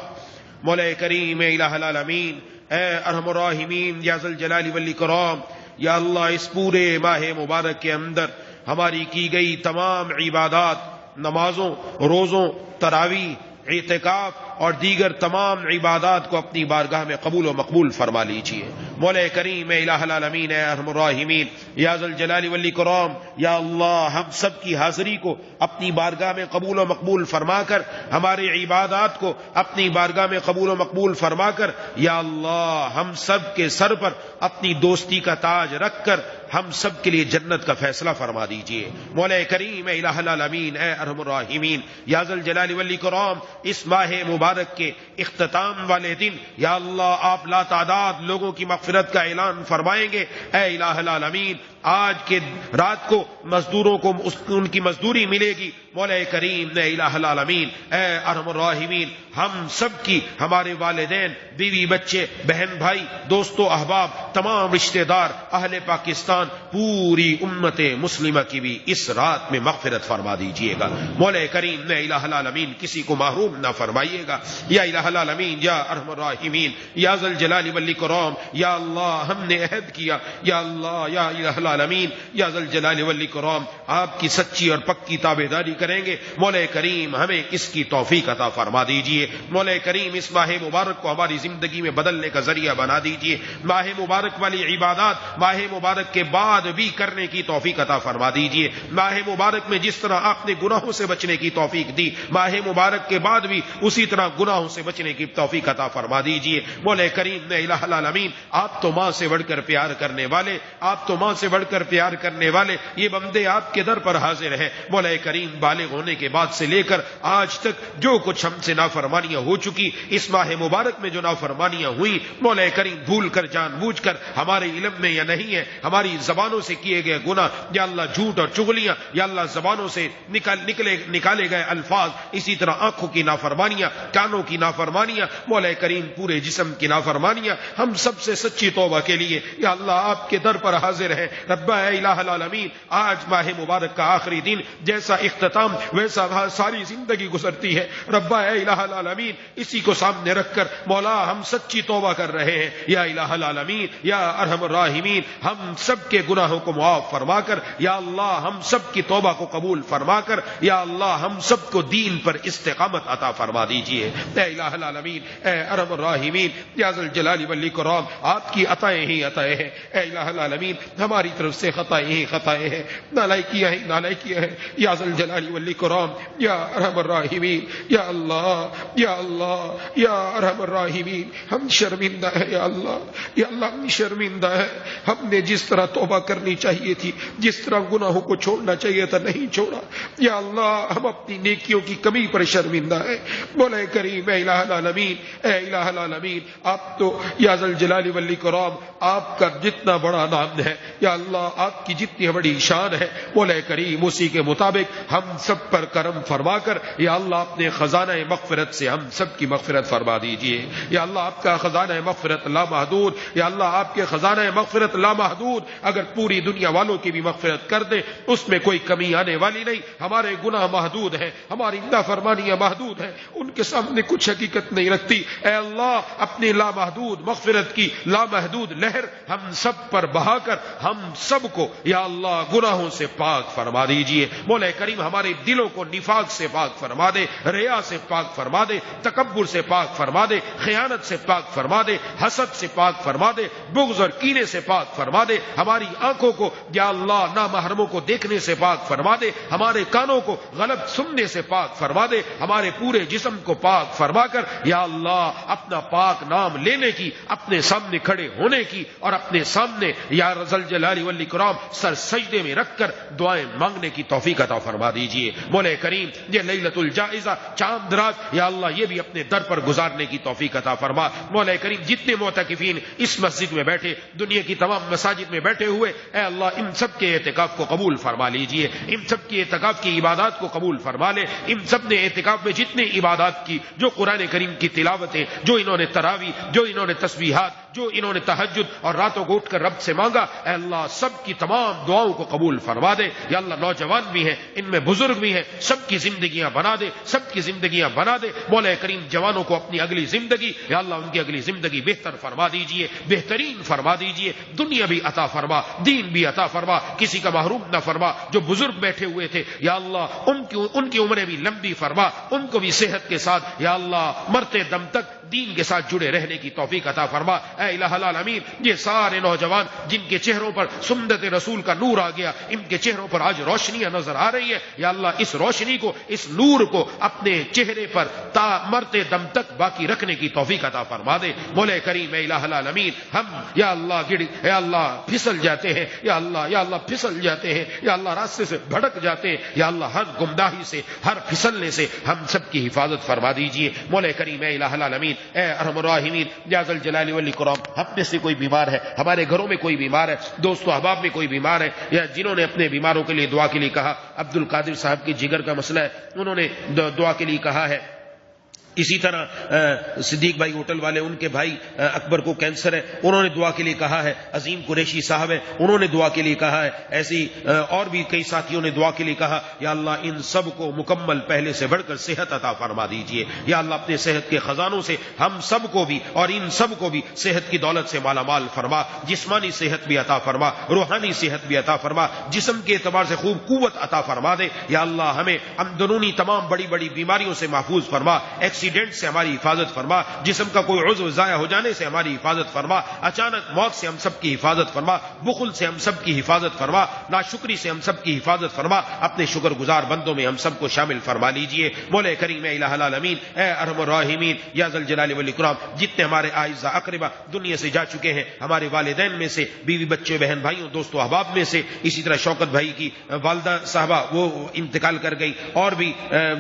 مولا کریم الہ العالمین، اے ارحم الراحمین یا ذی الجلال والاکرام، یا اللہ اس پورے ماہ مبارک کے اندر ہماری کی گئی تمام عبادات، نمازوں، روزوں، تراویح، اعتکاف اور دیگر تمام عبادات کو اپنی بارگاہ میں قبول و مقبول فرما لیجیے. مولا کریم الہ العالمین، اے ارحم الراحمین یا ذی الجلال والاکرام، یا اللہ ہم سب کی حاضری کو اپنی بارگاہ میں قبول و مقبول فرما کر، ہمارے عبادات کو اپنی بارگاہ میں قبول و مقبول فرما کر، یا اللہ ہم سب کے سر پر اپنی دوستی کا تاج رکھ کر ہم سب کے لیے جنت کا فیصلہ فرما دیجیے. مولا کریم الہ العالمین، اے ارحم الراحمین یا ذی الجلال والاکرام، اس ماہ مبارک کے اختتام والے دن یا اللہ آپ لا تعداد لوگوں کی مغفرت کا اعلان فرمائیں گے. اے الہ العالمین آج کے رات کو مزدوروں کو ان کی مزدوری ملے گی. مولا کریم نے الہ العالمین، اے ارحم الراحمین ہم سب کی، ہمارے والدین، بیوی، بچے، بہن بھائی، دوستو، احباب، تمام رشتہ دار، اہل پاکستان، پوری امت مسلمہ کی بھی اس رات میں مغفرت فرما دیجیے گا. مولا کریم نے الہ العالمین کسی کو محروم نہ فرمائیے گا. یا الہ العالمین یا ارحم الراحمین یا ذی الجلال والاکرام، یا اللہ ہم نے عہد کیا، یا اللہ یا الہ العالمین یا ذی الجلال والاکرام آپ کی سچی اور پکی تابعداری کریں گے. مولا کریم ہمیں اس کی توفیق عطا فرما دیجیے. مولا کریم اس ماہ مبارک کو ہماری زندگی میں بدلنے کا ذریعہ بنا دیجیے. ماہ مبارک والی عبادات ماہ مبارک کے بعد بھی کرنے کی توفیق عطا فرما دیجیے. ماہ مبارک میں جس طرح آپ نے گناہوں سے بچنے کی توفیق دی، ماہ مبارک کے بعد بھی اسی طرح گناہوں سے بچنے کی توفیق عطا فرما دیجیے. مولا کریم نے الہ العالمین آپ تو ماں سے بڑھ کر پیار کرنے والے، آپ تو ماں سے بڑھ کر پیار کرنے والے یہ بندے آپ کے در پر حاضر ہیں. مولا کریم بالغ ہونے کے بعد سے لے کر آج تک جو کچھ ہم سے نافرمانیاں ہو چکی، اس ماہ مبارک میں جو نافرمانیاں ہوئی، مولا کریم بھول کر جان بوجھ کر ہمارے علم میں یا نہیں ہے، ہماری زبانوں سے کیے گئے گناہ، یا اللہ جھوٹ اور چغلیاں، یا اللہ زبانوں سے نکالے گئے الفاظ، اسی طرح آنکھوں کی نافرمانیاں، کانوں کی نافرمانیاں، مولا کریم پورے جسم کی نافرمانیاں، ہم سب سے سچی توبہ کے لیے یا اللہ آپ کے در پر حاضر ہے. رب الہ العالمین آج ماہ مبارک کا آخری دن، جیسا اختتام ویسا ساری زندگی گزرتی ہے. رب الہ العالمین اسی کو سامنے رکھ کر مولا ہم سچی توبہ کر رہے ہیں. یا الہ العالمین یا ارحم الراحمین ہم سب کے گناہوں کو معاف فرما کر، یا اللہ ہم سب کی توبہ کو قبول فرما کر، یا اللہ ہم سب کو دین پر استقامت عطا فرما دیجیے. اے الہ العالمین، اے ارحم الراحمین یا ذی الجلال والاکرام آپ کی عطائیں ہی عطائیں ہیں. اے الہ العالمین ہماری طرف سے خطائیں ہی خطائیں ہیں، نالائکیاں ہی نالائکیاں ہیں. یا ذی الجلال والاکرام یا ارحم الراحمین، یا اللہ یا اللہ یا ارحم الراحمین، ہم شرمندہ ہیں یا اللہ ہم شرمندہ ہیں، ہم نے جس طرح توبہ کرنی چاہیے تھی، جس طرح گناہوں کو چھوڑنا چاہیے تھا نہیں چھوڑا یا اللہ، ہم اپنی نیکیوں کی کمی پر شرمندہ ہیں۔ مولا کریم اے الہ العالمین، اے الہ العالمین، آپ تو یا ذل جلال والاکرام، آپ کا جتنا بڑا نام ہے یا اللہ، آپ کی جتنی بڑی شان ہے مولا کریم، اسی کے مطابق ہم سب پر کرم فرما کر یا اللہ اپنے خزانہ مغفرت سے ہم سب کی مغفرت فرما دیجئے یا اللہ، آپ کا خزانہ مغفرت لامحدود، یا اللہ آپ کے خزانہ مغفرت لامحدود، اگر پوری دنیا والوں کی بھی مغفرت کر دے اس میں کوئی کمی آنے والی نہیں۔ ہمارے گناہ محدود ہیں، ہماری نافرمانیاں محدود ہیں، ان کے سامنے کچھ حقیقت نہیں رکھتی۔ اے اللہ اپنی لامحدود مغفرت کی لامحدود لہر ہم سب پر بہا کر ہم سب کو یا اللہ گناہوں سے پاک فرما دیجئے۔ مولا کریم ہمارے دلوں کو نفاق سے پاک فرما دے، ریا سے پاک فرما دے، تکبر سے پاک فرما دے، خیانت سے پاک فرما دے، حسد سے پاک فرما دے، بغض اور کینے سے پاک فرما دے، ہماری آنکھوں کو یا اللہ نامحرموں کو دیکھنے سے پاک فرما دے، ہمارے کانوں کو غلط سننے سے پاک فرما دے، ہمارے پورے جسم کو پاک فرما کر یا اللہ اپنا پاک نام لینے کی، اپنے سامنے کھڑے ہونے کی اور اپنے سامنے یا ذل جلال والاکرام سر سجدے میں رکھ کر دعائیں مانگنے کی توفیق عطا فرما دیجئے۔ مولا کریم یہ لیلۃ الجائزہ چاند رات یا اللہ یہ بھی اپنے در پر گزارنے کی توفیق عطا فرما۔ مولا کریم جتنے معتکفین اس مسجد میں بیٹھے، دنیا کی تمام مساجد میں بیٹھے ہوئے، اے اللہ ان سب کے اعتکاف کو قبول فرما لیجئے، ان سب کی اعتکاف کی عبادات کو قبول فرما لے۔ ان سب نے اعتکاف میں جتنے عبادات کی، جو قرآن کریم کی تلاوتیں، جو انہوں نے تراویح، جو انہوں نے تسبیحات، جو انہوں نے تہجد اور راتوں کو اٹھ کر رب سے مانگا، اے اللہ سب کی تمام دعاؤں کو قبول فرما دے یا اللہ۔ نوجوان بھی ہیں، ان میں بزرگ بھی ہیں، سب کی زندگیاں بنا دے، سب کی زندگیاں بنا دے۔ مولا کریم جوانوں کو اپنی اگلی زندگی یا اللہ ان کی اگلی زندگی بہتر فرما دیجئے، بہترین فرما دیجئے، دنیا بھی عطا فرما، دین بھی عطا فرما، کسی کا محروم نہ فرما۔ جو بزرگ بیٹھے ہوئے تھے یا اللہ ان کی عمریں بھی لمبی فرما، ان کو بھی صحت کے ساتھ یا اللہ مرتے دم تک دین کے ساتھ جڑے رہنے کی توفیق عطا فرما۔ اے الہ العالمین یہ سارے نوجوان جن کے چہروں پر سنت رسول کا نور آ گیا، ان کے چہروں پر آج روشنیاں نظر آ رہی ہیں یا اللہ اس روشنی کو، اس نور کو اپنے چہرے پر تا مرتے دم تک باقی رکھنے کی توفیق عطا فرما دے۔ مولا کریم اے الہ العالمین ہم یا اللہ یا اللہ پھسل جاتے ہیں یا اللہ پھسل جاتے ہیں یا اللہ راستے سے بھٹک جاتے ہیں یا اللہ ہر گمراہی سے، ہر پھسلنے سے ہم سب کی حفاظت فرما دیجئے۔ مولا کریم اے الہ العالمین اے ارحم الراحمین یا ذل جلال والاکرام، ہم میں سے کوئی بیمار ہے، ہمارے گھروں میں کوئی بیمار ہے، دوست و احباب میں کوئی بیمار ہے یا جنہوں نے اپنے بیماروں کے لیے دعا کے لیے کہا، عبد القادر صاحب کی جگر کا مسئلہ ہے، انہوں نے دعا کے لیے کہا ہے۔ اسی طرح صدیق بھائی ہوٹل والے، ان کے بھائی اکبر کو کینسر ہے، انہوں نے دعا کے لیے کہا ہے۔ عظیم قریشی صاحب ہے، انہوں نے دعا کے لیے کہا ہے۔ ایسی اور بھی کئی ساتھیوں نے دعا کے لیے کہا یا اللہ ان سب کو مکمل پہلے سے بڑھ کر صحت عطا فرما دیجئے یا اللہ اپنے صحت کے خزانوں سے ہم سب کو بھی اور ان سب کو بھی صحت کی دولت سے مالا مال فرما، جسمانی صحت بھی عطا فرما، روحانی صحت بھی عطا فرما، جسم کے اعتبار سے خوب قوت عطا فرما دے یا اللہ۔ ہمیں اندرونی تمام بڑی بڑی بیماریوں سے محفوظ فرما، ایکسیڈنٹ سے ہماری حفاظت فرما، جسم کا کوئی عضو ضائع ہو جانے سے ہماری حفاظت فرما، اچانک موت سے ہم سب کی حفاظت فرما، بخل سے ہم سب کی حفاظت فرما، ناشکری سے ہم سب کی حفاظت فرما، اپنے شکر گزار بندوں میں ہم سب کو شامل فرما لیجئے۔ مولا کریم اے الہ العالمین اے ارحم الراحمین یا ذل جلال والاکرام، جتنے ہمارے اعزاء اقربا دنیا سے جا چکے ہیں، ہمارے والدین میں سے، بیوی بچے بہن بھائیوں دوست و احباب میں سے، اسی طرح شوکت بھائی کی والدہ صاحبہ وہ انتقال کر گئی، اور بھی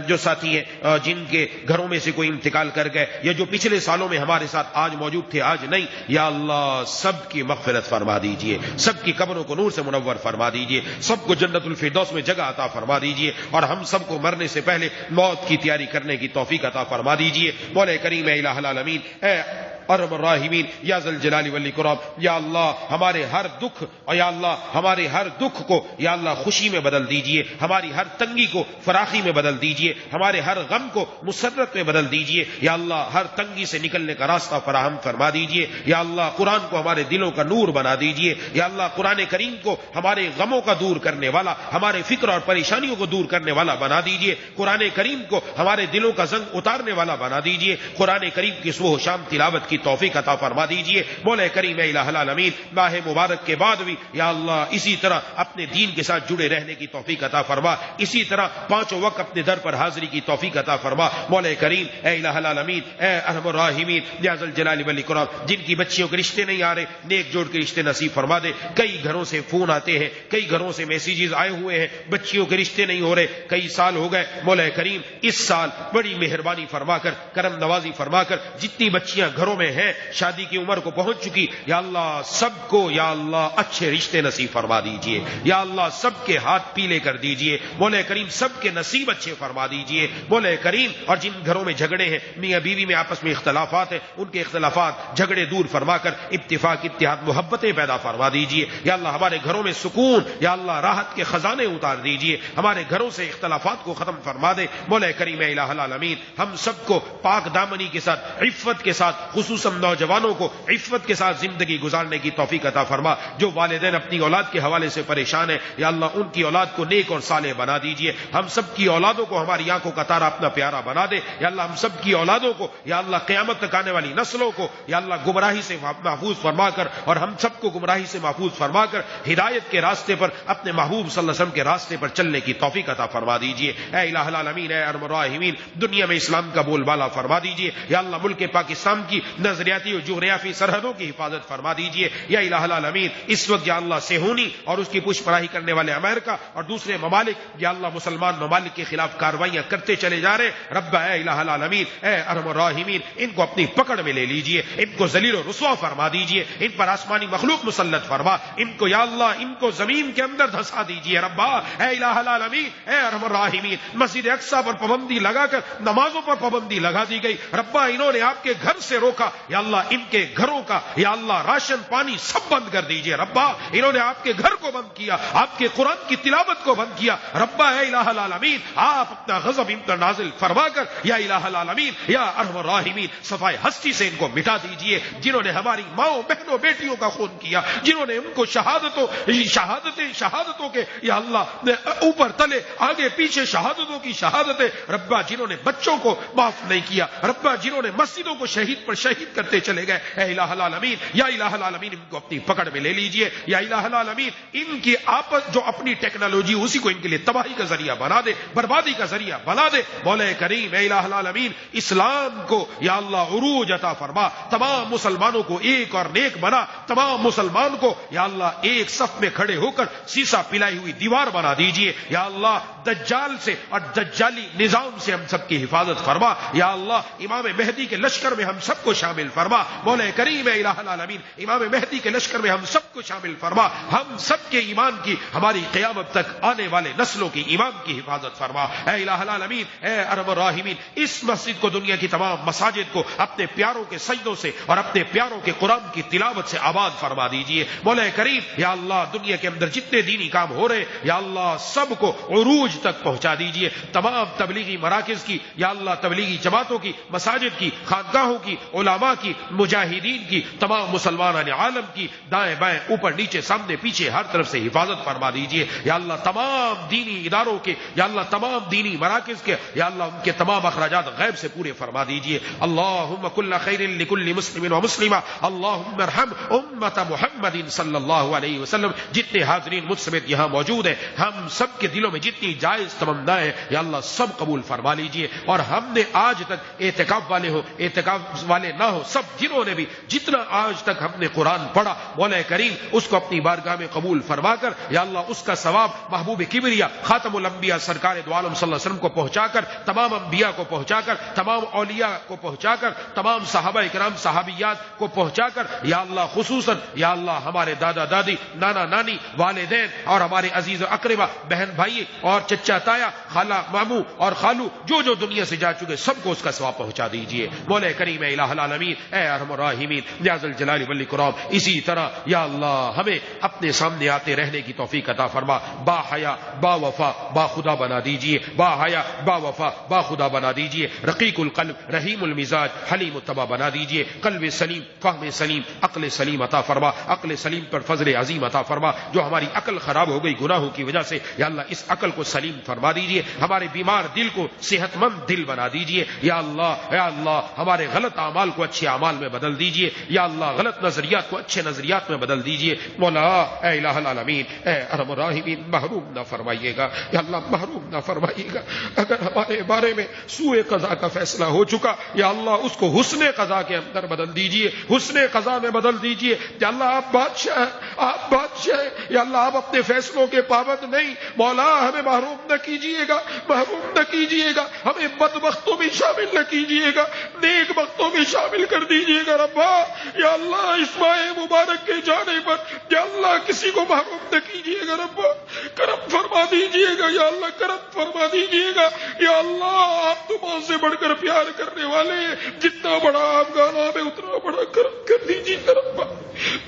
جو ساتھی ہیں جن کے گھروں میں سے کوئی انتقال کر گئے یا جو پچھلے سالوں میں ہمارے ساتھ آج موجود تھے آج نہیں، یا اللہ سب کی مغفرت فرما دیجئے، سب کی قبروں کو نور سے منور فرما دیجئے، سب کو جنت الفردوس میں جگہ عطا فرما دیجئے، اور ہم سب کو مرنے سے پہلے موت کی تیاری کرنے کی توفیق عطا فرما دیجئے۔ مولا کریم اے الہ العالمین اے ارحم الراحمین یا ذل جلال والاکرام، یا اللہ ہمارے ہر دکھ اور یا اللہ ہمارے ہر دکھ کو یا اللہ خوشی میں بدل دیجئے، ہماری ہر تنگی کو فراخی میں بدل دیجئے، ہمارے ہر غم کو مسرت میں بدل دیجئے، یا اللہ ہر تنگی سے نکلنے کا راستہ فراہم فرما دیجئے، یا اللہ قرآن کو ہمارے دلوں کا نور بنا دیجئے، یا اللہ قرآن کریم کو ہمارے غموں کا دور کرنے والا، ہمارے فکر اور پریشانیوں کو دور کرنے والا بنا دیجئے، قرآن کریم کو ہمارے دلوں کا زنگ اتارنے والا بنا دیجئے، قرآن کریم کی صبح و شام تلاوت کی کی توفیق عطا فرما دیجئے مولا کریم الہ العالمین. ماہ مبارک کے بعد بھی یا اللہ اسی طرح اپنے دین کے ساتھ جڑے رہنے کی توفیق عطا فرما, اسی طرح پانچوں وقت اپنے در پر حاضری کی توفیق عطا فرما مولا کریم. اے الہ العالمین, اے ارحم الراحمین, یا ذا الجلال والاکرام, جن کی بچیوں کے رشتے نہیں آ رہے نیک جوڑ کے رشتے نصیب فرما دے. کئی گھروں سے فون آتے ہیں, کئی گھروں سے میسیجز آئے ہوئے ہیں, بچیوں کے رشتے نہیں ہو رہے, کئی سال ہو گئے. مولا کریم اس سال بڑی مہربانی فرما کر, کرم نوازی فرما کر, جتنی بچیاں گھروں میں ہیں شادی کی عمر کو پہنچ چکی, یا اللہ سب کو یا اللہ اچھے رشتے نصیب فرما دیجئے. یا اللہ سب کے ہاتھ پیلے کر دیجئے مولا کریم, سب کے نصیب اچھے فرما دیجئے مولا کریم. اور جن گھروں میں جھگڑے ہیں, میاں بیوی میں آپس میں اختلافات ہیں, ان کے اختلافات جھگڑے دور فرما کر اتفاق اتحاد محبتیں پیدا فرما دیجئے. یا اللہ ہمارے گھروں میں سکون, یا اللہ راحت کے خزانے اتار دیجئے, ہمارے گھروں سے اختلافات کو ختم فرما دے مولا کریم الہ العالمین. ہم سب کو پاک دامنی کے ساتھ, عفت کے ساتھ, خصوصاً نوجوانوں کو عفت کے ساتھ زندگی گزارنے کی توفیق عطا فرما. جو والدین اپنی اولاد کے حوالے سے پریشان ہیں یا اللہ ان کی اولاد کو نیک اور صالح بنا دیجئے. ہم سب کی اولادوں کو ہماری آنکھوں کا تارا اپنا پیارا بنا دے. یا اللہ ہم سب کی اولادوں کو, یا اللہ قیامت تک آنے والی نسلوں کو یا اللہ گمراہی سے محفوظ فرما کر, اور ہم سب کو گمراہی سے محفوظ فرما کر ہدایت کے راستے پر, اپنے محبوب صلی اللہ علیہ وسلم کے راستے پر چلنے کی توفیق عطا فرما دیجئے. اے الہ العالمین, اے ارحم الراحمین, دنیا میں اسلام کا بول بالا فرما دیجئے. یا اللہ ملک پاکستان کی نظریاتی اور جغرافی سرحدوں کی حفاظت فرما دیجئے. یا الہ العالمین اس وقت یا اللہ صہیونی اور اس کی پوچھ پراہی کرنے والے امریکہ اور دوسرے ممالک یا اللہ مسلمان ممالک کے خلاف کارروائیاں کرتے چلے جا رہے. رب اے الہ العالمین, اے ارحم الراحمین, ان کو اپنی پکڑ میں لے لیجئے, ان کو ذلیل و رسوا فرما دیجئے, ان پر آسمانی مخلوق مسلط فرما, ان کو یا اللہ ان کو زمین کے اندر دھسا دیجئے. ربا اے الہ العالمین, اے ارحم الراحمین, مسجد اقصی پر پابندی لگا کر نمازوں پر پابندی لگا دی گئی. ربا انہوں نے آپ کے گھر سے روکا, یا اللہ ان کے گھروں کا یا اللہ راشن پانی سب بند کر دیجئے. ربا انہوں نے آپ کے گھر کو بند کیا, آپ کے قرآن کی تلاوت کو بند کیا. ربا اے الہ العالمین, آپ اپنا غضب ان پر نازل فرما کر یا الہ العالمین, یا ارحم الراحمین, صفائے ہستی سے ان کو مٹا دیجئے. جنہوں نے ہماری ماؤں بہنوں بیٹیوں کا خون کیا, جنہوں نے ان کو شہادتوں کے یا اللہ اوپر تلے آگے پیچھے شہادتوں کی شہادتیں, ربا جنہوں نے بچوں کو معاف نہیں کیا, ربا جنہوں نے مسجدوں کو شہید پر شہید کرتے چلے گئے, اے الہ العالمین, یا الہ العالمین ان کو اپنی پکڑ میں لے لیجئے. یا الہ العالمین ان کی آپس جو اپنی ٹیکنالوجی اسی کو ان کے لیے تباہی کا ذریعہ بنا دے, بربادی کا ذریعہ بنا دے. مولا کریم اے الہ العالمین اسلام کو یا اللہ عروج عطا فرما, تمام مسلمانوں کو ایک اور نیک بنا, تمام مسلمان کو یا اللہ ایک صف میں کھڑے ہو کر سیسا پلائی ہوئی دیوار بنا دیجئے. یا اللہ دجال سے اور دجالی نظام سے ہم سب کی حفاظت فرما. یا اللہ امام مہدی کے لشکر میں ہم سب کو شامل فرما. مولا کریم اے الہ العالمین امام مہدی کے لشکر میں ہم سب کو شامل فرما. ہم سب کے ایمان کی, ہماری قیامت تک آنے والے نسلوں کی ایمان کی حفاظت فرما. اے الہ العالمین, اے ارحم الراحمین, اس مسجد کو, دنیا کی تمام مساجد کو اپنے پیاروں کے سجدوں سے اور اپنے پیاروں کے قرآن کی تلاوت سے آباد فرما دیجئے. مولا کریم یا اللہ دنیا کے اندر جتنے دینی کام ہو رہے یا اللہ سب کو عروج تک پہنچا دیجئے. تمام تبلیغی مراکز کی یا اللہ تبلیغی جماعتوں کی, مساجد کی, خانقاہوں کی, علماء کی, مجاہدین کی, تمام مسلمان عالم کی دائیں بائیں اوپر نیچے سامنے پیچھے ہر طرف سے حفاظت فرما دیجئے. یا اللہ تمام دینی اداروں کے یا اللہ تمام دینی مراکز کے یا اللہ ان کے تمام اخراجات غیب سے پورے فرما دیجئے. اللہم کل خیر لکل مسلم و مسلمہ, اللہم ارحم امت محمد صلی اللہ علیہ وسلم. جتنے حاضرین مجھ سمیت یہاں موجود ہیں, ہم سب کے دلوں میں جتنی جائز تمنائیں یا اللہ سب قبول فرما لیجئے. اور ہم نے آج تک اعتکاف والے ہو اعتکاف والے نہ ہو, سب جنہوں نے بھی جتنا آج تک ہم نے قرآن پڑھا مولا کریم اس کو اپنی بارگاہ میں قبول فرما کر یا اللہ اس کا ثواب محبوب کبریا خاتم الانبیاء سرکار دو عالم صلی اللہ علیہ وسلم کو پہنچا کر, تمام انبیاء کو پہنچا کر, تمام اولیاء کو پہنچا کر, تمام صحابہ کرام صحابیات کو پہنچا کر یا اللہ خصوصاً یا اللہ ہمارے دادا دادی, نانا نانی, والدین اور ہمارے عزیز و اقربا, بہن بھائی اور چچا تایا, خالہ ماموں اور خالو جو جو دنیا سے جا چکے سب کو اس کا ثواب پہنچا دیجئے. مولا کریم الہ العالمین, اے ارحم الراحمین, یا ذا الجلال والاکرام, اسی طرح یا اللہ ہمیں اپنے سامنے آتے رہنے کی توفیق عطا فرما. با حیا با وفا با خدا بنا دیجئے, با حیا با وفا با خدا بنا دیجئے. رقیق القلب رحیم المزاج حلیم الطبع بنا دیجئے. قلب سلیم, فہم سلیم, عقل سلیم عطا فرما. عقل سلیم پر فضل عظیم عطا فرما. جو ہماری عقل خراب ہو گئی گناہوں کی وجہ سے یا اللہ اس عقل کو سلیم فرما دیجئے. ہمارے بیمار دل کو صحت مند دل بنا دیجئے. یا اللہ ہمارے غلط اعمال کو اچھے اعمال میں بدل دیجئے یا اللہ، غلط نظریات کو اچھے نظریات میں بدل دیجئے مولا، اے الہ العالمین، اے ارحم الراحمین، محروم نہ فرمائیے گا یا اللہ، محروم نہ فرمائیے گا۔ اگر ہمارے بارے میں سوء قضا کا فیصلہ ہو چکا یا اللہ اس کو حسن قضا کے اندر بدل دیجئے، حسن قضا میں بدل دیجئے یا اللہ، آپ بادشاہ ہیں، آپ بادشاہ ہیں یا اللہ، آپ اپنے فیصلوں کے پابند نہیں، مولا ہمیں محروم نہ کیجئے گا، محروم نہ کیجئے گا، ہمیں بدبختوں میں شامل نہ کیجئے گا، نیک بختوں میں شامل کر دیجئے گا ربا یا اللہ۔ اس ماہ مبارک کے جانے پر یا اللہ کسی کو محروم نہ کیجئے گا ربا، کرم فرما دیجئے گا یا اللہ، کرم فرما دیجئے گا یا اللہ۔ آپ تو موت سے بڑھ کر پیار کرنے والے ہیں، جتنا بڑا آپ کا نام ہے اتنا بڑا کرم کر دیجئے گا ربا،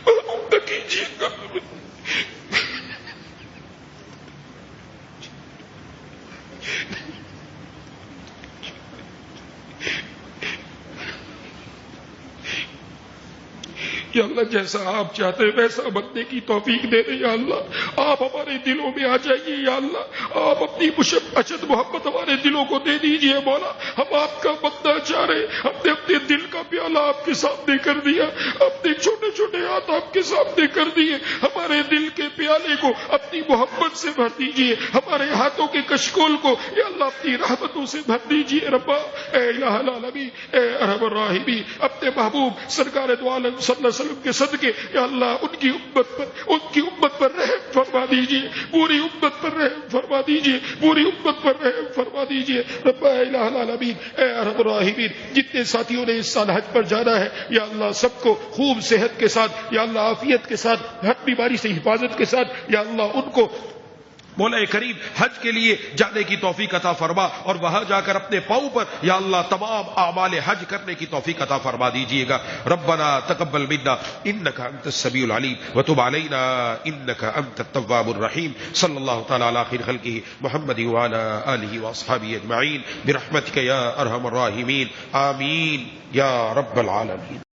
محروم نہ کیجئے گا۔ یا اللہ جیسا آپ چاہتے ہیں ویسا بننے کی توفیق دے دیں یا اللہ۔ آپ ہمارے دلوں میں آ جائیے یا اللہ، آپ اپنی اشد محبت ہمارے دلوں کو دے دیجئے مولا۔ ہم آپ کا بندہ چاہ رہے، ہم نے اپنے دل کا پیالہ آپ کے سامنے کر دیا، اپنے چھوٹے چھوٹے ہاتھ آپ کے سامنے کر دیے، ہمارے دل کے پیالے کو اپنی محبت سے بھر دیجئے، ہمارے ہاتھوں کے کشکول کو یا اللہ اپنی رحمتوں سے بھر دیجئے ربا۔ اے الہ العالمین، اے ارحم الراحمین، اپنے محبوب سرکار دو عالم صلی اللہ علیہ وسلم کے صدقے یا اللہ ان کی امت پر رحم فرما دیجئے، پوری امت پر رحم فرما دیجئے، پوری امت پر رحم فرما دیجئے رب الہ العالمین۔ اے ارحم الراحمین، جتنے ساتھیوں نے اس سال حج پر جانا ہے یا اللہ سب کو خوب صحت کے ساتھ یا اللہ عافیت کے ساتھ، ہر بیماری سے حفاظت کے ساتھ یا اللہ ان کو مولا کریم حج کے لیے جانے کی توفیق عطا فرما، اور وہاں جا کر اپنے پاؤں پر یا اللہ تمام اعمال حج کرنے کی توفیق عطا فرما دیجیے گا۔ ربنا تقبل منا انک انت السمیع العلیم وتب علینا انک انت التواب الرحیم۔ صلی اللہ تعالی علی خیر خلقہ محمد وعلی آلہ واصحابہ اجمعین برحمتک یا ارحم الراحمین، آمین یا رب العالمین۔